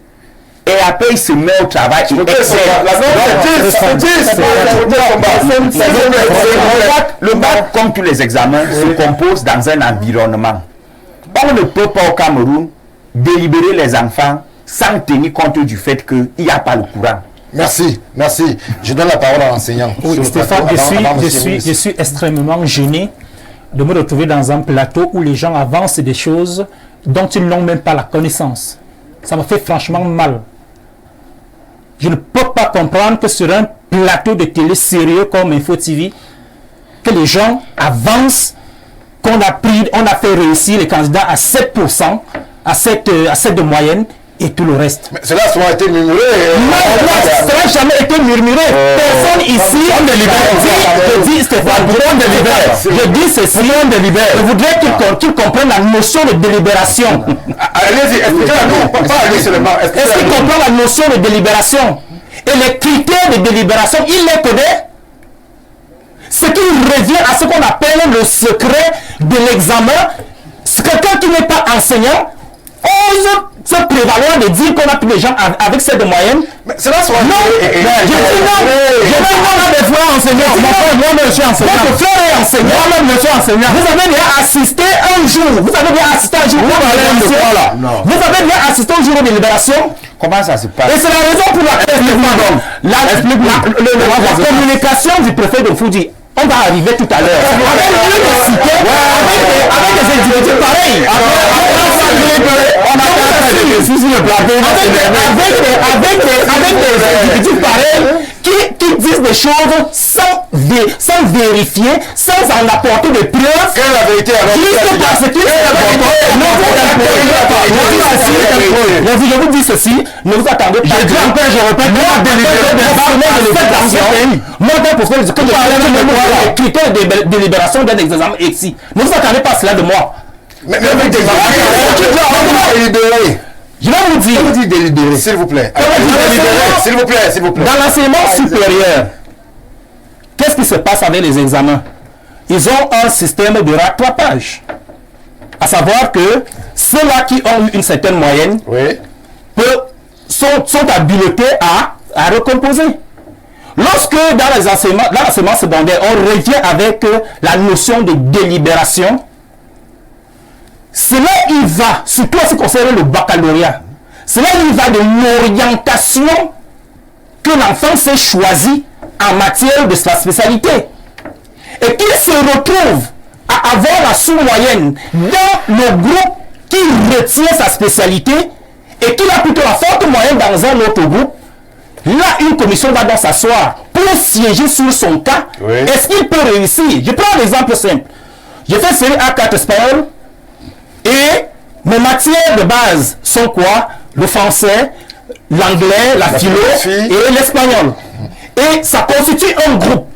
et après il se met au travail. Le bac, comme tous les examens, se compose dans un environnement. On ne peut pas au Cameroun délibérer les enfants sans tenir compte du fait qu'il n'y a pas le courant. Merci. Je donne la parole à l'enseignant. Oui, Stéphane, je suis extrêmement gêné de me retrouver dans un plateau où les gens avancent des choses dont ils n'ont même pas la connaissance. Ça me fait franchement mal. Je ne peux pas comprendre que sur un plateau de télé sérieux comme Info TV, que les gens avancent, on a fait réussir les candidats à 7%, à 7 de moyenne, et tout le reste. Mais cela a souvent été murmuré. Non, ça n'a jamais été murmuré. Personne ici. Je dis Stéphane, je dis ceci. Je voudrais qu'ils comprennent la notion de délibération. Allez-y, expliquez-nous. Pas lui seulement. Est-ce qu'il comprend la notion de délibération? Et les critères de délibération, il les connaît. Ce qui revient à ce qu'on appelle le secret de l'examen. Quelqu'un qui n'est pas enseignant ose se prévaloir de dire qu'on a pris des gens avec cette moyenne. Mais c'est là soit. Non, je dis non. Je dis non, des frères enseignants. Moi-même, je suis enseignant. Votre frère est enseignant. Moi-même, je suis enseignant. Vous avez bien assisté un jour. Vous avez bien assisté un jour. Vous avez bien assisté un jour de libération. Comment ça se passe? Et c'est la raison pour laquelle la communication du préfet de Foudy, on va arriver tout à l'heure. Avec des individus pareils. Avec des individus pareils qui disent des choses sans vérifier, sans en apporter des preuves. Quelle est la vérité alors? Juste parce que je vous dis ceci, ne vous attendez pas. Je répète, les critères de délibération d'un examen ici. Ne vous attendez pas à cela de moi. Mais délibéré. Je vais vous dire. Délibéré, s'il vous plaît. S'il vous plaît. Dans l'enseignement supérieur, qu'est-ce qui se passe avec les examens? Ils ont un système de rattrapage. À savoir que ceux-là qui ont eu une certaine moyenne sont habilités à recomposer. Lorsque dans l'enseignement secondaire, on revient avec la notion de délibération, cela y va, surtout en ce qui concerne le baccalauréat, cela y va de l'orientation que l'enfant s'est choisi en matière de sa spécialité. Et qu'il se retrouve à avoir la sous-moyenne dans le groupe qui retient sa spécialité et qu'il a plutôt la forte moyenne dans un autre groupe. Là, une commission va donc s'asseoir pour siéger sur son cas. Est-ce qu'il peut réussir? Je prends un exemple simple. J'ai fait série A4 espagnol et mes matières de base sont quoi? Le français, l'anglais, la philo et l'espagnol. Et ça constitue un groupe.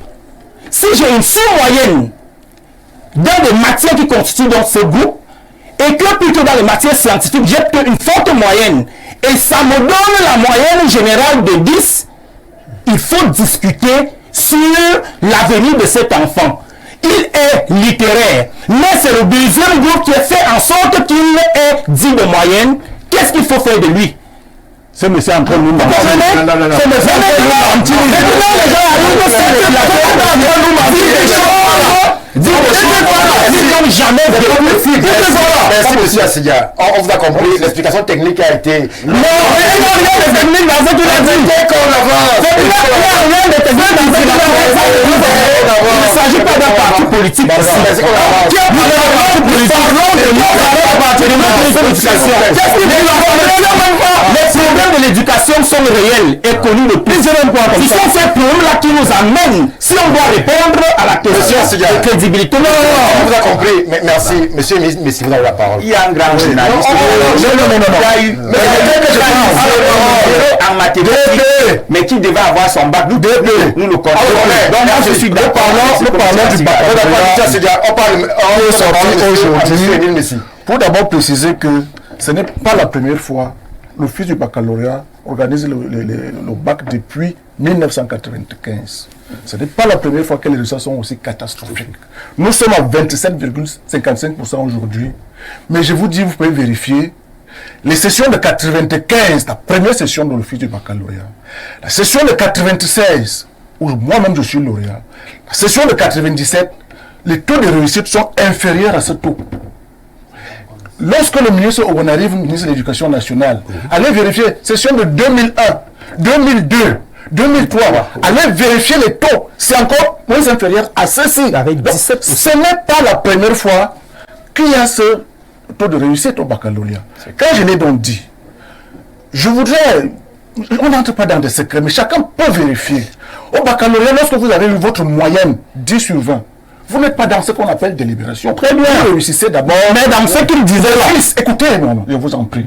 Si j'ai une sous-moyenne dans des matières qui constituent donc ce groupe, et que plutôt dans les matières scientifiques, j'ai une forte moyenne, et ça me donne la moyenne générale de 10, il faut discuter sur l'avenir de cet enfant. Il est littéraire, mais c'est le deuxième groupe qui a fait en sorte qu'il ait 10 de moyenne. Qu'est-ce qu'il faut faire de lui? Ce monsieur en train de nous mentir. Ce monsieur en train de nous mentir. Jamais. Merci monsieur Assidia. On vous a compris. L'explication technique a été. Non, il y a des techniques dans ce qu'il a dit. Il ne s'agit pas d'un parti politique. Les problèmes de l'éducation sont réels et connus de plusieurs points. Ce sont ces problèmes-là qui nous amènent, si on doit répondre à la question de crédibilité. Non, on vous a compris. Merci, monsieur le ministre, mais si vous avez la parole. Il y a un grand journaliste. Il y a eu en mathématiques, mais qui devait avoir son bac. Nous le connaissons. Donc moi je suis d'accord. Nous parlons du bac. On parle aujourd'hui. Pour d'abord préciser que ce n'est pas la première fois l'Office du baccalauréat organise le bac depuis 1995. Ce n'est pas la première fois que les résultats sont aussi catastrophiques. Nous sommes à 27,55% aujourd'hui. Mais je vous dis, vous pouvez vérifier, les sessions de 95, la première session de l'Office du baccalauréat, la session de 96, où moi-même je suis lauréat, la session de 97, les taux de réussite sont inférieurs à ce taux. Lorsque le ministre, on arrive, le ministre de l'Éducation nationale, allez vérifier, session de 2001, 2002, 2003, allez vérifier les taux, c'est encore moins inférieur à ceci. Avec 17%. Ce n'est pas la première fois qu'il y a ce taux de réussite au baccalauréat. Quand je l'ai donc dit, je voudrais, on n'entre pas dans des secrets, mais chacun peut vérifier. Au baccalauréat, lorsque vous avez eu votre moyenne 10 sur 20, vous n'êtes pas dans ce qu'on appelle délibération. Très bien. Vous réussissez d'abord. Mais dans ce qu'il disait là. Écoutez, non, je vous en prie.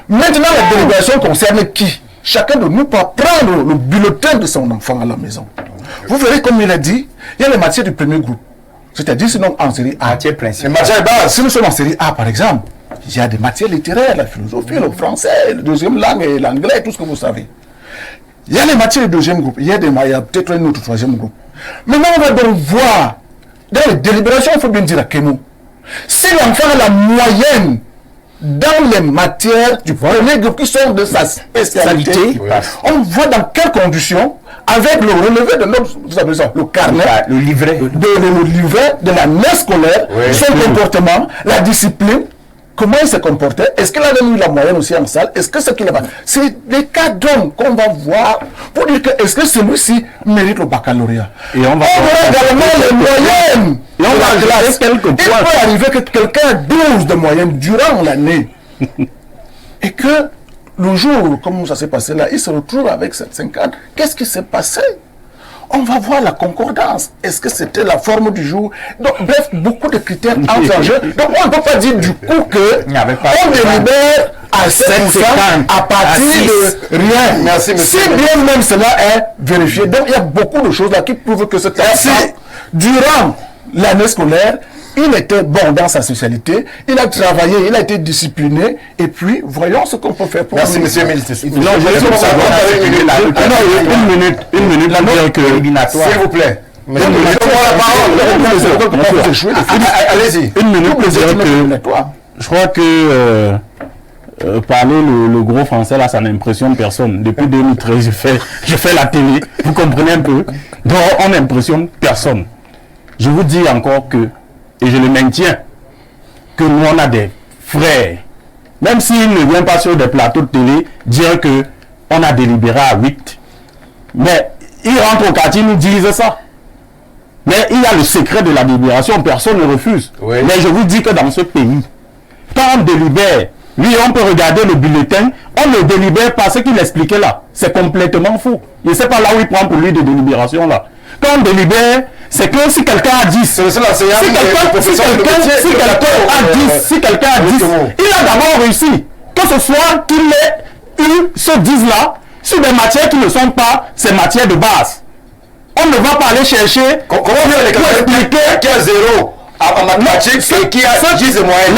Maintenant, la délibération concerne qui? Chacun de nous peut prendre le bulletin de son enfant à la maison. Vous verrez, comme il a dit, il y a les matières du premier groupe. C'est-à-dire, sinon en série A. Matière principale. Les matières bases. Si nous sommes en série A, par exemple, il y a des matières littéraires, la philosophie, le français, la deuxième langue, et l'anglais, tout ce que vous savez. Il y a les matières du deuxième groupe. Il y a peut-être un autre troisième groupe. Maintenant, on va donc voir. Dans les délibérations, il faut bien dire à Kemo, si l'enfant a la moyenne dans les matières du premier groupe qui sont de sa spécialité, on voit dans quelles conditions, avec le relevé de notre, vous savez ça, le carnet, le livret le livret de l'année scolaire, son comportement, la discipline, comment il se comportait, est-ce qu'il a eu la moyenne aussi en salle, est-ce que ce qu'il a... C'est des cas d'hommes qu'on va voir pour dire que est-ce que celui-ci mérite le baccalauréat. Et on va également les moyennes. Et on va classer quelques points. Il peut arriver que quelqu'un a 12 de moyenne durant l'année. Et que le jour, comme ça s'est passé là, il se retrouve avec 7,50. Qu'est-ce qui s'est passé? On va voir la concordance. Est-ce que c'était la forme du jour? Donc, bref, beaucoup de critères entrent en jeu. Donc, on ne peut pas dire du coup que on délibère à 7% à partir de rien. Merci, monsieur. Si bien même cela est vérifié. Donc, il y a beaucoup de choses là qui prouvent que cet enfant, durant l'année scolaire, il était bon dans sa spécialité, il a travaillé, il a été discipliné, et puis voyons ce qu'on peut faire pour Merci, monsieur Miltis. Non, une minute, la dire que éliminatoire. S'il vous plaît. Allez-y. Une minute pour dire que je crois que parler le gros français là, ça n'impressionne personne. Depuis 2013, je fais la télé, vous comprenez un peu. Donc on n'impressionne personne. Je vous dis encore que, et je le maintiens, que nous on a des frères, même s'ils ne viennent pas sur des plateaux de télé, dire que on a délibéré à 8. Mais ils rentrent au quartier, ils nous disent ça. Mais il y a le secret de la délibération, personne ne refuse. Oui. Mais je vous dis que dans ce pays, quand on délibère, oui, on peut regarder le bulletin, on ne délibère pas ce qu'il expliquait là. C'est complètement faux. Il ne sait pas là où il prend pour lui de délibération là. Quand on délibère, c'est que si quelqu'un a 10, si quelqu'un a 10, il a d'abord réussi. Que ce soit qu'il ait eu ce 10 là, sur des matières qui ne sont pas ces matières de base. On ne va pas aller chercher comment faire les expliquer qui a 0 en mathématiques et qui a 10 de moyenne.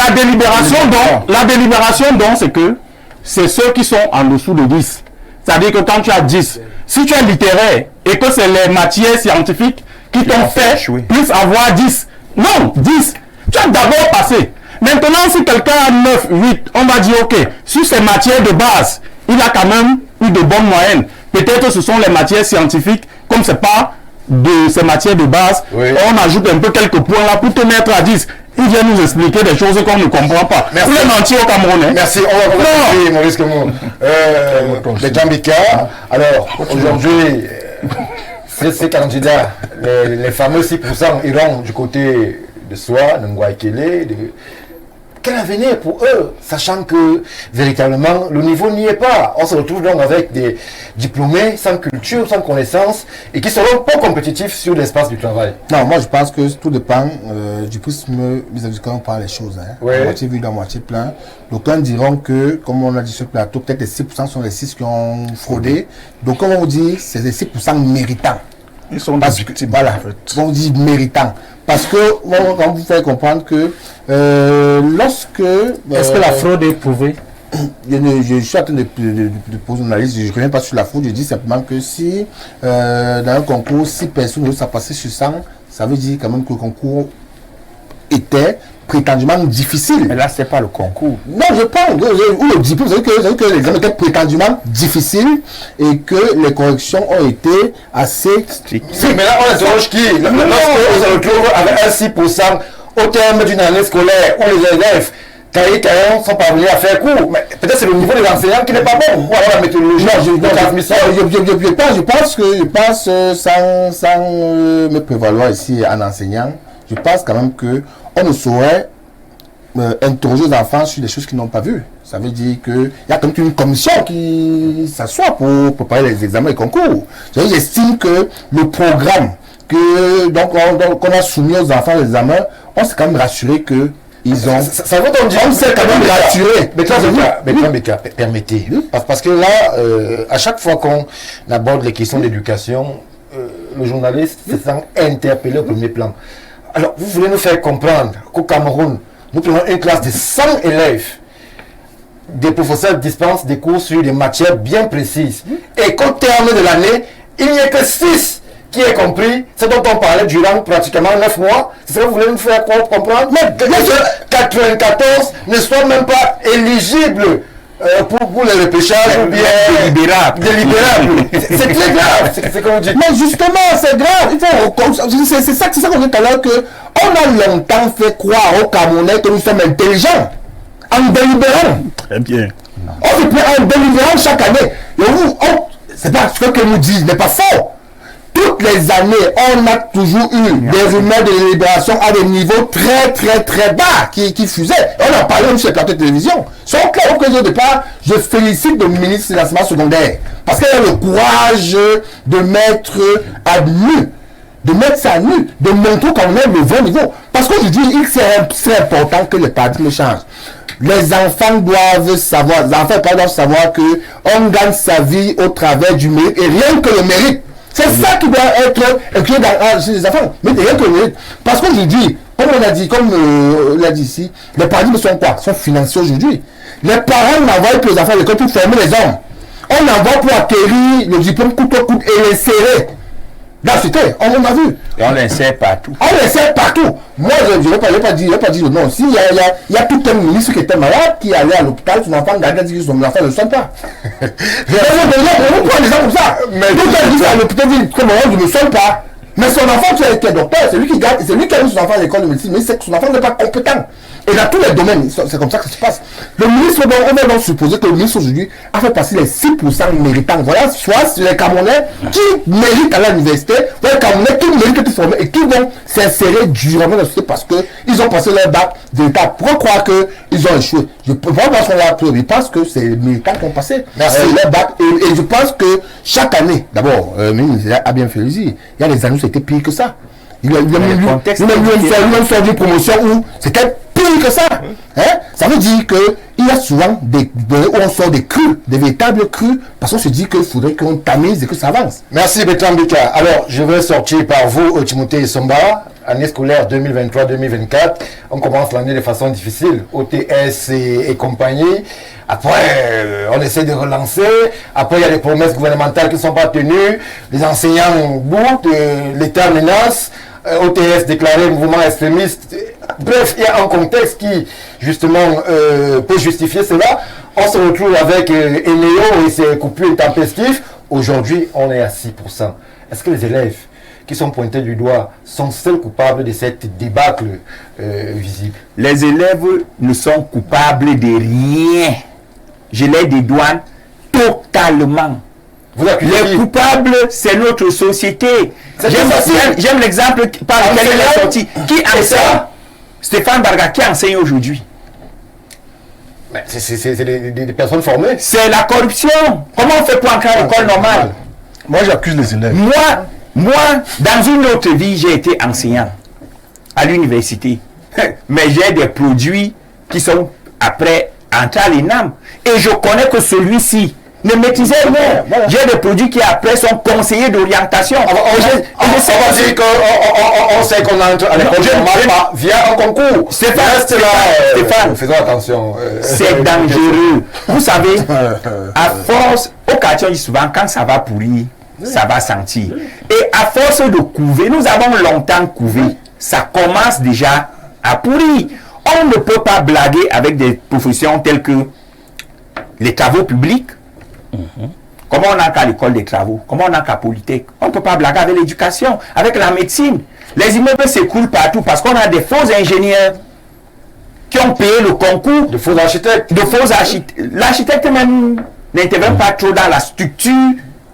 La délibération donc c'est que c'est ceux qui sont en dessous de 10. C'est-à-dire que quand tu as 10, si tu es littéraire et que c'est les matières scientifiques qui t'ont fait plus avoir 10. Non, 10. Tu as d'abord passé. Maintenant, si quelqu'un a 9, 8, on va dire, ok, sur ces matières de base, il a quand même eu de bonnes moyennes. Peut-être que ce sont les matières scientifiques, comme c'est pas de ces matières de base, on ajoute un peu quelques points là pour te mettre à 10. Il vient nous expliquer des choses qu'on ne comprend pas. Merci. Vous êtes mentir au Cameroun. Hein? Merci. On va continuer, Maurice Kemou. Les Djambika. Alors, aujourd'hui, ces candidats, les fameux 6% iront du côté de Soi, de Ngouaikele. Quel avenir pour eux, sachant que véritablement le niveau n'y est pas. On se retrouve donc avec des diplômés sans culture, sans connaissance et qui seront pas compétitifs sur l'espace du travail. Non, moi je pense que tout dépend du prisme vis-à-vis de quand on parle les choses. Hein. Ouais. Moitié vide, à moitié plein. Donc on diront que, comme on a dit sur le plateau, peut-être les 6% sont les 6 qui ont fraudé. Donc on vous dit c'est les 6% méritants. Ils sont des victimes. Voilà, en fait. On dit méritants. Parce que, on vous fait comprendre que lorsque... Est-ce que la fraude est prouvée? Je suis en train de poser une analyse, je ne reviens pas sur la fraude, je dis simplement que si dans un concours, 6 personnes ont passé sur 100, ça veut dire quand même que le concours était prétendument difficile. Mais là, ce n'est pas le concours. Non, je pense, ou le diplôme, c'est que l'examen était prétendument difficile et que les corrections ont été assez strictes. Mais là, on interroge qui? Lorsqu'on se retrouve avec un 6% au terme d'une année scolaire où les élèves sont parvenus à faire cours. Mais peut-être c'est le niveau des enseignants qui n'est pas bon. Ou alors la méthodologie. Je pense sans me prévaloir ici en enseignant, je pense quand même que on ne saurait interroger les enfants sur des choses qu'ils n'ont pas vues. Ça veut dire qu'il y a comme une commission qui s'assoit pour préparer les examens et concours. J'estime que le programme qu'on a soumis aux enfants l'examen, on s'est quand même rassuré que ils ont... Ça veut donc dire... On s'est quand même rassuré. Mais permettez. Parce que là, à chaque fois qu'on aborde les questions d'éducation, le journaliste se sent interpellé au premier plan. Alors, vous voulez nous faire comprendre qu'au Cameroun, nous prenons une classe de 100 élèves, des professeurs dispensent des cours sur des matières bien précises, et qu'au terme de l'année, il n'y a que 6 qui est compris, ce dont on parlait durant pratiquement 9 mois. C'est ça que vous voulez nous faire comprendre? Mais 80% 94 ne soient même pas éligibles pour le repêchage ou bien délibérable. C'est très grave, c'est comme vous dites. Mais justement, c'est grave. C'est ça qu'on dit tout à l'heure, qu'on a longtemps fait croire aux Camerounais que nous sommes intelligents en délibérant. Très bien. On se plaît en délibérant chaque année. C'est pas ce que nous disent, n'est pas faux. Toutes les années, on a toujours eu des rumeurs de délibération à des niveaux très très très bas qui fusaient. On en parlait même sur les plateaux de télévision. Sauf que au départ, je félicite le ministre de l'enseignement secondaire parce qu'il a le courage de mettre à nu, de mettre ça à nu, de montrer qu'on est le vrai niveau. Parce qu'aujourd'hui, c'est important que le paradigme change. Les enfants doivent savoir, doivent savoir que on gagne sa vie au travers du mérite et rien que le mérite. C'est ça qui doit être inclus chez les enfants. Mais rien que le mérite. Parce qu'aujourd'hui, comme on a dit, on l'a dit ici, les paradigmes sont quoi? Sont financiers aujourd'hui. Les parents n'envoient plus les enfants à l'école pour former les hommes. On envoie pour acquérir le diplôme coûte à coûte et l'insérer. Là, c'était, on a vu. Et on l'insère partout. On l'insère partout. Moi, je n'ai pas dit le nom. S'il y a tout un ministre qui était malade, qui allait à l'hôpital, son enfant gardait, dit que son enfant ne le sent pas. On prend des gens comme ça. Mais tout un ministre à l'hôpital dit que je ne me sens pas. Mais son enfant qui a été docteur, c'est lui qui garde, c'est lui qui a mis son enfant à l'école de médecine, mais c'est que son enfant n'est pas compétent. Et dans tous les domaines, c'est comme ça que ça se passe. Le ministre, on va donc supposer que le ministre aujourd'hui a fait passer les 6% méritants. Voilà, soit les Camerounais qui méritent à l'université, voilà les Camerounais qui méritent d'être formés et qui vont s'insérer durablement dans la société parce qu'ils ont passé leur bac d'État. Pourquoi croire qu'ils ont échoué? Je ne peux pas penser à la preuve, je pense que c'est les militants qui ont passé leur bac. Et je pense que chaque année, d'abord, le ministre a bien fait le dire, il y a des années où c'était pire que ça. Il a même fait une promotion où c'était pire que ça. Hein? Ça veut dire qu'il y a souvent on sort des crus, des véritables crus, parce qu'on se dit qu'il faudrait qu'on tamise et que ça avance. Merci Bertrand Bika. Alors, je vais sortir par vous, Timothée Somba, année scolaire 2023-2024. On commence l'année de façon difficile, OTS et compagnie. Après, on essaie de relancer. Après, il y a des promesses gouvernementales qui ne sont pas tenues. Les enseignants boutent, l'État menace. OTS déclaré mouvement extrémiste. Bref, il y a un contexte qui, justement, peut justifier cela. On se retrouve avec Eneo et ses coupures intempestives. Aujourd'hui, on est à 6%. Est-ce que les élèves qui sont pointés du doigt sont seuls coupables de cette débâcle visible? Les élèves ne sont coupables de rien. Je les dédouane totalement. Les coupables, c'est notre société. J'aime l'exemple par lequel il est sorti. Qui enseigne? Stéphane Barga, qui enseigne aujourd'hui? C'est des personnes formées. C'est la corruption. Comment on fait pour entrer à l'école normale? Moi, j'accuse les élèves. Moi, dans une autre vie, j'ai été enseignant à l'université. Mais j'ai des produits qui sont après entrés à l'ENAM. Et je connais que celui-ci ne maîtrisait rien. J'ai des produits qui après sont conseillers d'orientation. On sait qu'on entre à l'école normale via un concours. Stéphane, faisons attention. C'est dangereux. Vous savez, à force, au quartier, on dit souvent, quand ça va pourrir, ça va sentir. Et à force de couver, nous avons longtemps couvé, ça commence déjà à pourrir. On ne peut pas blaguer avec des professions telles que les travaux publics. Comment on a qu'à l'école des travaux? Comment on a qu'à Polytech? On ne peut pas blaguer avec l'éducation, avec la médecine. Les immeubles s'écroulent partout parce qu'on a des faux ingénieurs qui ont payé le concours. De faux architectes. L'architecte même n'intervient pas trop dans la structure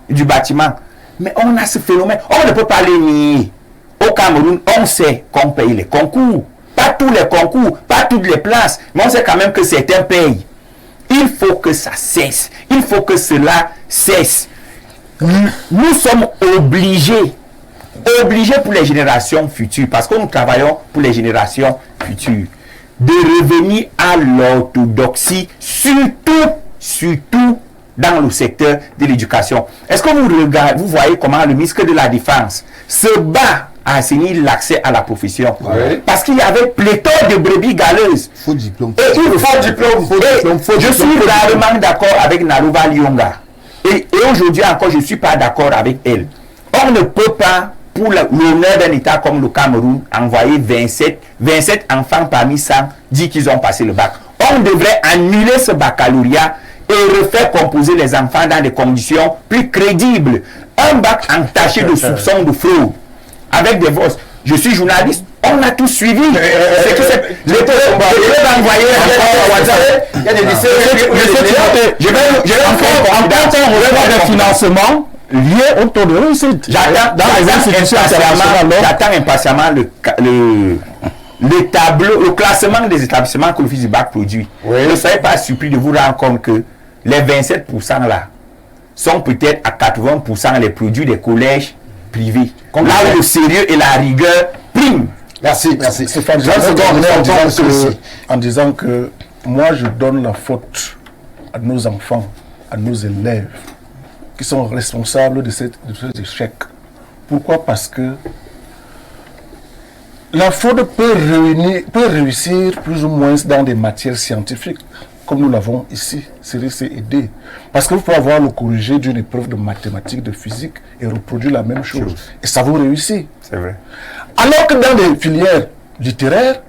du bâtiment. Mais on a ce phénomène. On ne peut pas les nier. Au Cameroun, on sait qu'on paye les concours. Pas tous les concours, pas toutes les places. Mais on sait quand même que certains payent. Il faut que ça cesse. Il faut que cela cesse. Nous sommes obligés pour les générations futures, parce que nous travaillons pour les générations futures, de revenir à l'orthodoxie, surtout dans le secteur de l'éducation. Est-ce que vous voyez comment le ministre de la Défense se bat à assainir l'accès à la profession? Oui. Parce qu'il y avait pléthore de brebis galeuses. Faux diplôme. Et il faut diplôme. Je suis rarement d'accord avec Narouva Lyonga. Et aujourd'hui encore, je ne suis pas d'accord avec elle. On ne peut pas pour l'honneur d'un État comme le Cameroun, envoyer 27 enfants parmi 100 dit qu'ils ont passé le bac. On devrait annuler ce baccalauréat et refaire composer les enfants dans des conditions plus crédibles. Un bac entaché de soupçons de fraude, avec des votes. Je suis journaliste, on a tout suivi. C'est que les preuves envoyées à WhatsApp, il y a des lycées. Je vais en tant qu'on relève des financements liés au taux de réussite. J'attends impatiemment le tableau, le classement des établissements que l'Office du bac produit. Je ne serais pas surpris de vous rendre compte que les 27% là sont peut-être à 80% les produits des collèges privés. Là où le sérieux et la rigueur priment. Merci, merci. Stéphane, en disant que moi je donne la faute à nos enfants, à nos élèves qui sont responsables de cet échec. Pourquoi? Parce que la faute peut réussir plus ou moins dans des matières scientifiques, comme nous l'avons ici, série C et D. Parce que vous pouvez avoir le corrigé d'une épreuve de mathématiques, de physique et reproduire la même chose. Et ça vous réussit. C'est vrai. Alors que dans des filières littéraires,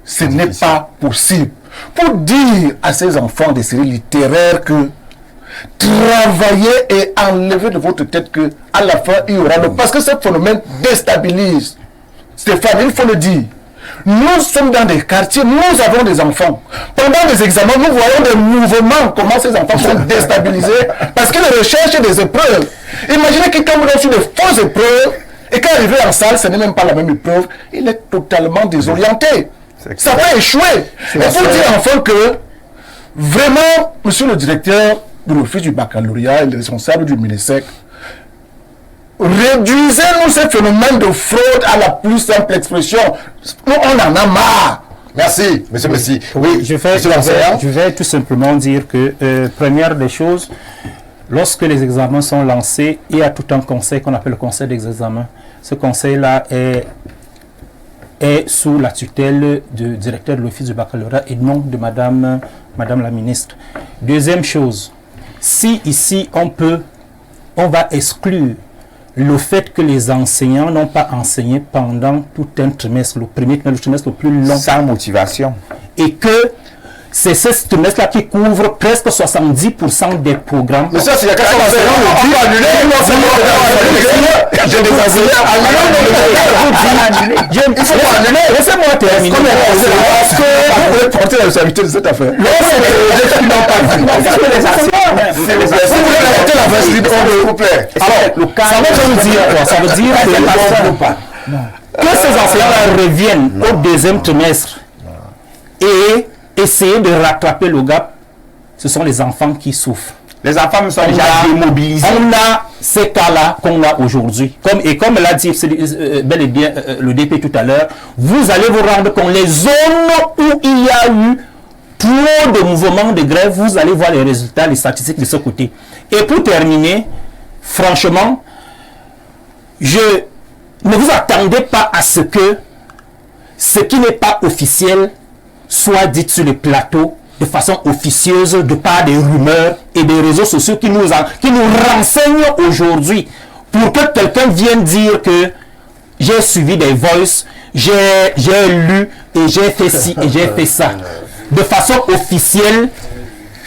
ce n'est pas possible. Pour dire à ces enfants des séries littéraires que travaillez et enlevez de votre tête que à la fin il y aura le... Parce que ce phénomène déstabilise. Stéphane, il faut le dire. Nous sommes dans des quartiers, nous avons des enfants. Pendant les examens, nous voyons des mouvements, comment ces enfants sont déstabilisés parce qu'ils recherchent des épreuves. Imaginez quelqu'un vous donne sur des fausses épreuves et quand arrivé en salle, ce n'est même pas la même épreuve, il est totalement désorienté. Ça va échouer. Il faut dire enfin que vraiment, monsieur le directeur de l'office du baccalauréat et le responsable du MINESEC, réduisez-nous ce phénomène de fraude à la plus simple expression. Nous, on en a marre. Merci, monsieur Messi. Oui, je vais tout simplement dire que, première des choses, lorsque les examens sont lancés, il y a tout un conseil qu'on appelle le conseil des examens. Ce conseil-là est sous la tutelle du directeur de l'office du baccalauréat et non de madame la ministre. Deuxième chose, si ici on va exclure le fait que les enseignants n'ont pas enseigné pendant tout un trimestre, le premier trimestre, le trimestre le plus long. Sans motivation. Et que c'est ce trimestre-là qui couvre presque 70% des programmes. Mais ça, c'est la question. Laissez-moi terminer. Parce que vous pouvez porter la responsabilité de cette affaire. Ça veut dire que ces enseignants reviennent au deuxième trimestre et essayer de rattraper le gap. Ce sont les enfants qui souffrent. Les enfants sont déjà démobilisés. On a ces cas-là qu'on a aujourd'hui. Comme l'a dit bel et bien le DP tout à l'heure, vous allez vous rendre compte, les zones où il y a eu trop de mouvements de grève, vous allez voir les résultats, les statistiques de ce côté. Et pour terminer, franchement, ne vous attendez pas à ce que ce qui n'est pas officiel soit dit sur le plateau de façon officieuse de par des rumeurs et des réseaux sociaux qui nous renseignent aujourd'hui pour que quelqu'un vienne dire que j'ai suivi des voices, j'ai lu et j'ai fait ci et j'ai fait ça. De façon officielle,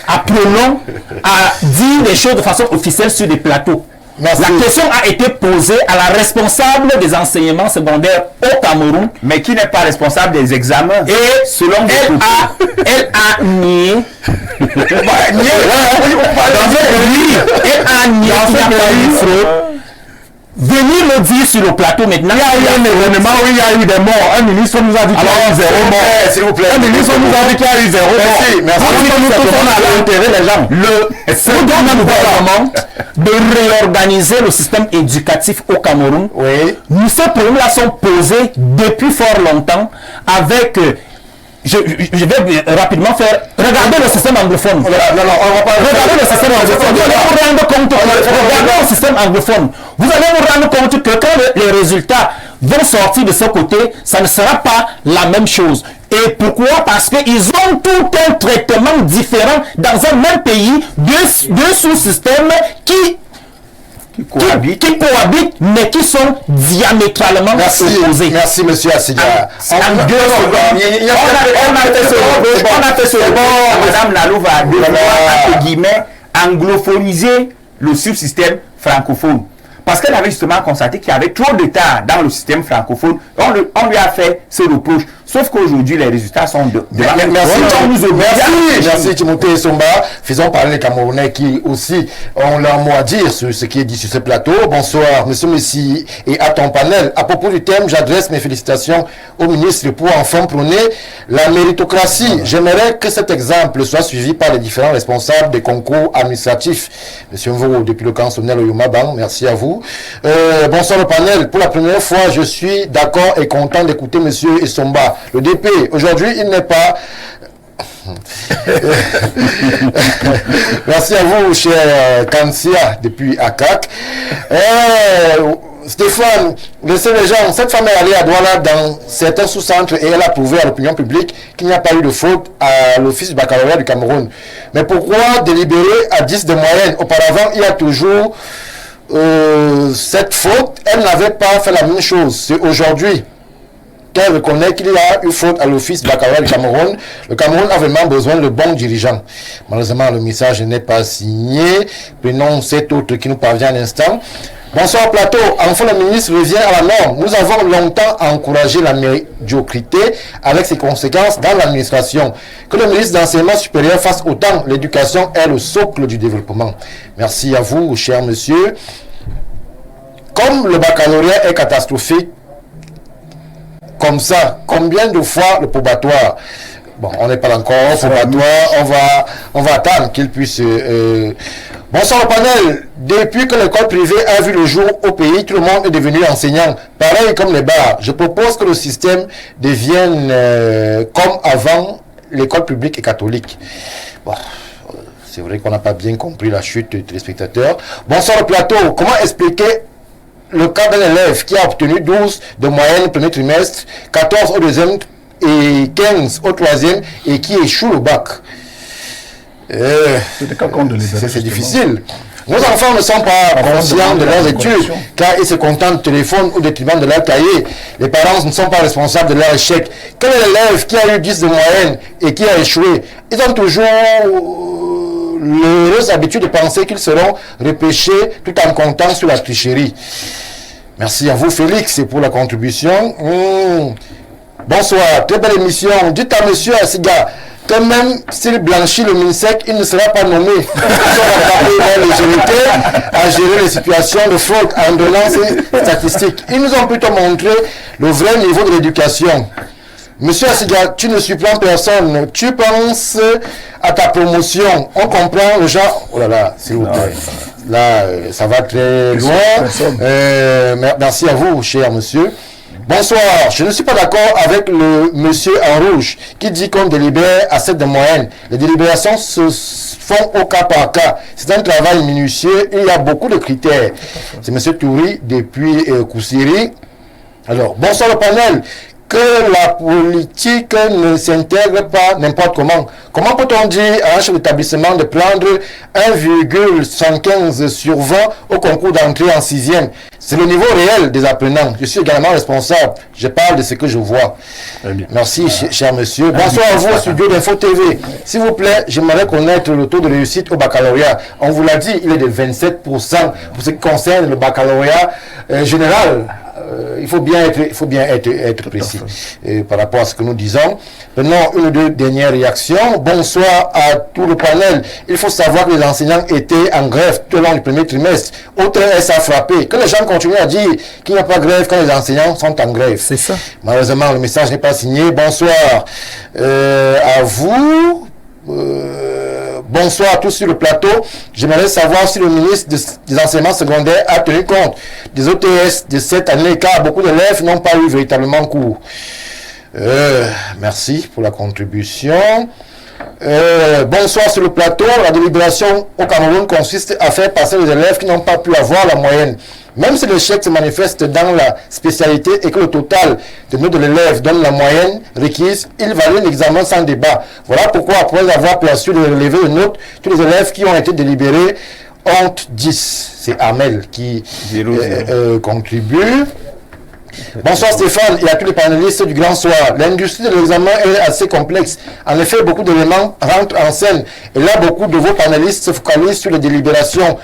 apprenons à dire les choses de façon officielle sur des plateaux. Merci. La question a été posée à la responsable des enseignements secondaires au Cameroun. Mais qui n'est pas responsable des examens. Et selon elle a nié. Elle a nié qu'il n'y a pas eu fraude. Venir le dire sur le plateau maintenant. Il y a eu un événement où il y a eu des morts. Un ministre nous a dit qu'il y a eu 0 morts. S'il vous plaît. Un ministre nous a dit qu'il y a eu 0 morts. Merci. Nous tous on a enterré les gens. Le gouvernement de réorganiser le système éducatif au Cameroun. Oui. Ces problèmes-là sont posés depuis fort longtemps avec... Je vais rapidement faire... Regardez le système anglophone. Non, on va pas... Regardez le système anglophone. Vous allez vous rendre compte... Regardez le système anglophone. Vous allez vous rendre compte que quand les résultats vont sortir de ce côté, ça ne sera pas la même chose. Et pourquoi? Parce qu'ils ont tout un traitement différent dans un même pays, deux sous-systèmes qui qui cohabitent, mais qui sont diamétralement opposés. Merci, monsieur Assiga. On a fait ce Madame Nalou va entre guillemets anglophoniser le subsystème francophone. Parce qu'elle avait justement constaté qu'il y avait trop de temps dans le système francophone. On lui a fait ce reproche. Sauf qu'aujourd'hui, les résultats sont de Merci Timothée Somba. Faisons parler les Camerounais qui aussi ont leur mot à dire sur ce qui est dit sur ce plateau. Bonsoir, monsieur Messi et à ton panel. À propos du thème, j'adresse mes félicitations au ministre pour enfin prôner la méritocratie. J'aimerais que cet exemple soit suivi par les différents responsables des concours administratifs. Monsieur Mvoro, depuis le camp Sonel Oyumaban, merci à vous. Bonsoir le panel. Pour la première fois, je suis d'accord et content d'écouter monsieur Essomba. Le DP, aujourd'hui, il n'est pas... Merci à vous, cher Kansia, depuis ACAC. Stéphane, laissez les gens. Cette femme est allée à Douala dans certains sous-centres et elle a prouvé à l'opinion publique qu'il n'y a pas eu de faute à l'office du baccalauréat du Cameroun. Mais pourquoi délibérer à 10 de moyenne? Auparavant, il y a toujours cette faute. Elle n'avait pas fait la même chose. C'est aujourd'hui qu'elle reconnaît qu'il y a eu faute à l'office baccalauréat du Cameroun. Le Cameroun a vraiment besoin de bons dirigeants. Malheureusement, le message n'est pas signé. Prenons cet autre qui nous parvient à l'instant. Bonsoir plateau. Enfin, le ministre revient à la norme. Nous avons longtemps encouragé la médiocrité avec ses conséquences dans l'administration. Que le ministre d'enseignement supérieur fasse autant. L'éducation est le socle du développement. Merci à vous, cher monsieur. Comme le baccalauréat est catastrophique, comme ça, combien de fois le probatoire? Bon, on n'est pas encore au probatoire, on va attendre qu'il puisse... Bonsoir au panel. Depuis que l'école privée a vu le jour au pays, tout le monde est devenu enseignant. Pareil comme les bars. Je propose que le système devienne comme avant l'école publique et catholique. Bon, c'est vrai qu'on n'a pas bien compris la chute des téléspectateurs. Bonsoir au plateau. Comment expliquer le cas d'un élève qui a obtenu 12 de moyenne au premier trimestre, 14 au deuxième et 15 au troisième et qui échoue le bac? C'est difficile. Nos enfants ne sont pas conscients de leurs études car ils se contentent du téléphone au détriment de leur cahier. Les parents ne sont pas responsables de leur échec. Quel est l'élève qui a eu 10 de moyenne et qui a échoué? Ils ont toujours l'heureuse habitude de penser qu'ils seront repêchés tout en comptant sur la tricherie. Merci à vous Félix pour la contribution. Bonsoir, très belle émission. Dites à monsieur Assiga que même s'il blanchit le MINSEC, il ne sera pas nommé. Ils sont les autorités à gérer les situations de fraude en donnant ces statistiques. Ils nous ont plutôt montré le vrai niveau de l'éducation. Monsieur Assiga, tu ne surprends personne. Tu penses à ta promotion. On comprend le genre... Oh là là, s'il vous plaît. Là, ça va très loin. Merci à vous, cher monsieur. Bonsoir. Je ne suis pas d'accord avec le monsieur en rouge qui dit qu'on délibère à 7 de moyenne. Les délibérations se font au cas par cas. C'est un travail minutieux. Il y a beaucoup de critères. C'est monsieur Touri depuis Koussiri. Alors, bonsoir le panel. Que la politique ne s'intègre pas n'importe comment. Comment peut-on dire à un chef d'établissement de prendre 1,75 sur 20 au concours d'entrée en 6e? C'est le niveau réel des apprenants. Je suis également responsable. Je parle de ce que je vois. Merci, cher monsieur. Bonsoir à vous au studio d'Info TV. S'il vous plaît, j'aimerais connaître le taux de réussite au baccalauréat. On vous l'a dit, il est de 27% pour ce qui concerne le baccalauréat général. Il faut bien être précis par rapport à ce que nous disons. Maintenant, une ou deux dernières réactions. Bonsoir à tout le panel. Il faut savoir que les enseignants étaient en grève tout au long du premier trimestre. Autre est à frapper. Que les gens continuent à dire qu'il n'y a pas de grève quand les enseignants sont en grève. C'est ça. Malheureusement, le message n'est pas signé. Bonsoir à vous. Bonsoir à tous sur le plateau. J'aimerais savoir si le ministre des enseignements secondaires a tenu compte des OTS de cette année, car beaucoup d'élèves n'ont pas eu véritablement cours. Merci pour la contribution. Bonsoir sur le plateau. La délibération au Cameroun consiste à faire passer les élèves qui n'ont pas pu avoir la moyenne. Même si l'échec se manifeste dans la spécialité et que le total de notes de l'élève donne la moyenne requise, il valide l'examen sans débat. Voilà pourquoi, après avoir perçu le relevé de notes, tous les élèves qui ont été délibérés honte 10. C'est Amel qui contribue. Bonsoir Stéphane et à tous les panélistes du Grand Soir. L'industrie de l'examen est assez complexe. En effet, beaucoup d'éléments rentrent en scène. Et là, beaucoup de vos panélistes se focalisent sur les délibérations.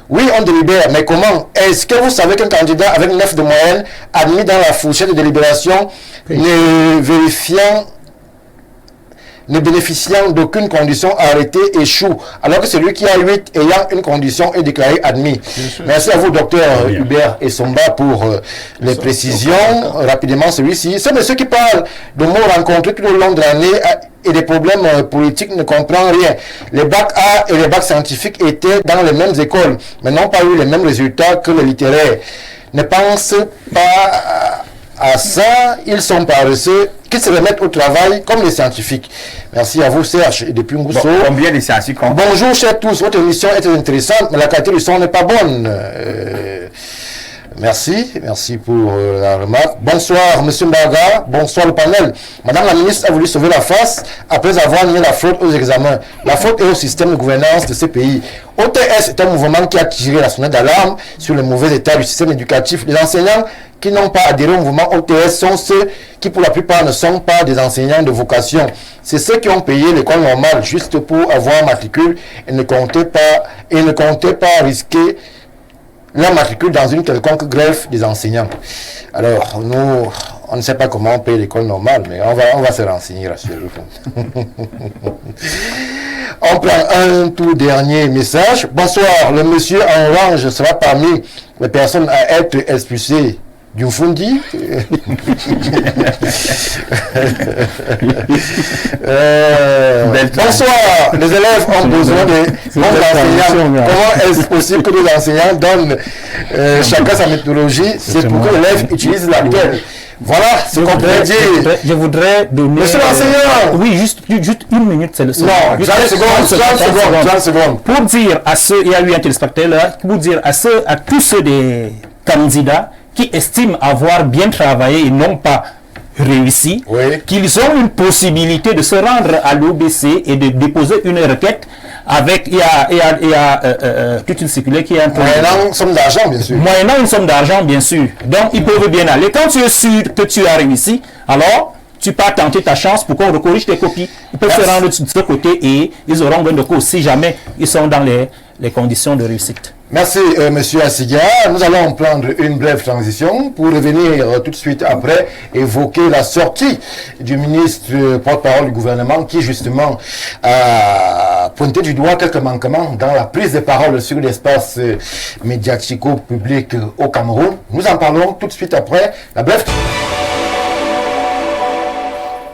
Oui, on délibère, mais comment? Est-ce que vous savez qu'un candidat avec 9 de moyenne, admis dans la fourchette de délibération, ne bénéficiant d'aucune condition arrêtée échoue, alors que celui qui a 8 ayant une condition est déclaré admis. Merci à vous, docteur Hubert Essomba, pour les précisions. Rapidement, celui-ci. C'est monsieur qui parle de mots rencontrés tout au long de l'année et des problèmes politiques ne comprend rien. Les bacs A et les bacs scientifiques étaient dans les mêmes écoles, mais n'ont pas eu les mêmes résultats que les littéraires. Ne pense pas à ça, ils sont paresseux, qu'ils se remettent au travail comme les scientifiques. Merci à vous, Serge, et depuis Ngousseau. Bon, combien de scientifiques? Bonjour, chers tous. Votre émission est très intéressante, mais la qualité du son n'est pas bonne. Merci pour la remarque. Bonsoir, monsieur Mbaga. Bonsoir, le panel. Madame la ministre a voulu sauver la face après avoir nié la faute aux examens. La faute est au système de gouvernance de ces pays. OTS est un mouvement qui a tiré la sonnette d'alarme sur le mauvais état du système éducatif. Les enseignants qui n'ont pas adhéré au mouvement OTS sont ceux qui, pour la plupart, ne sont pas des enseignants de vocation. C'est ceux qui ont payé l'école normale juste pour avoir matricule et ne comptaient pas risquer la matricule dans une quelconque grève des enseignants. Alors, nous, on ne sait pas comment on paye l'école normale, mais on va se renseigner, rassurez-vous. On prend un tout dernier message. Bonsoir, le monsieur en orange sera parmi les personnes à être expulsées du Fundi. Bonsoir, les élèves ont besoin de bons enseignants. Comment est-ce possible que les enseignants donnent chacun sa méthodologie? C'est pour que l'élève utilise laquelle. Voilà ce qu'on peut dire. Je voudrais donner... Monsieur l'enseignant! Oui, juste une minute, c'est le seul. Non, 30 secondes. Pour dire à ceux, il y a eu un téléspectateur là, pour dire à tous ceux des candidats qui estiment avoir bien travaillé et non pas réussi, qu'ils ont une possibilité de se rendre à l'OBC et de déposer une requête avec, il y a toute une circulaire qui est en train moyennant une somme d'argent, bien sûr. Moyennant une somme d'argent, bien sûr. Donc, ils peuvent bien aller. Quand tu es sûr que tu as réussi, alors, tu peux tenter ta chance pour qu'on recorrige tes copies. Ils peuvent se rendre de ce côté et ils auront gain de cause si jamais ils sont dans les conditions de réussite. Merci, monsieur Assiga. Nous allons prendre une brève transition pour revenir tout de suite après évoquer la sortie du ministre porte-parole du gouvernement qui, justement, a pointé du doigt quelques manquements dans la prise de parole sur l'espace médiatico-public au Cameroun. Nous en parlons tout de suite après la brève.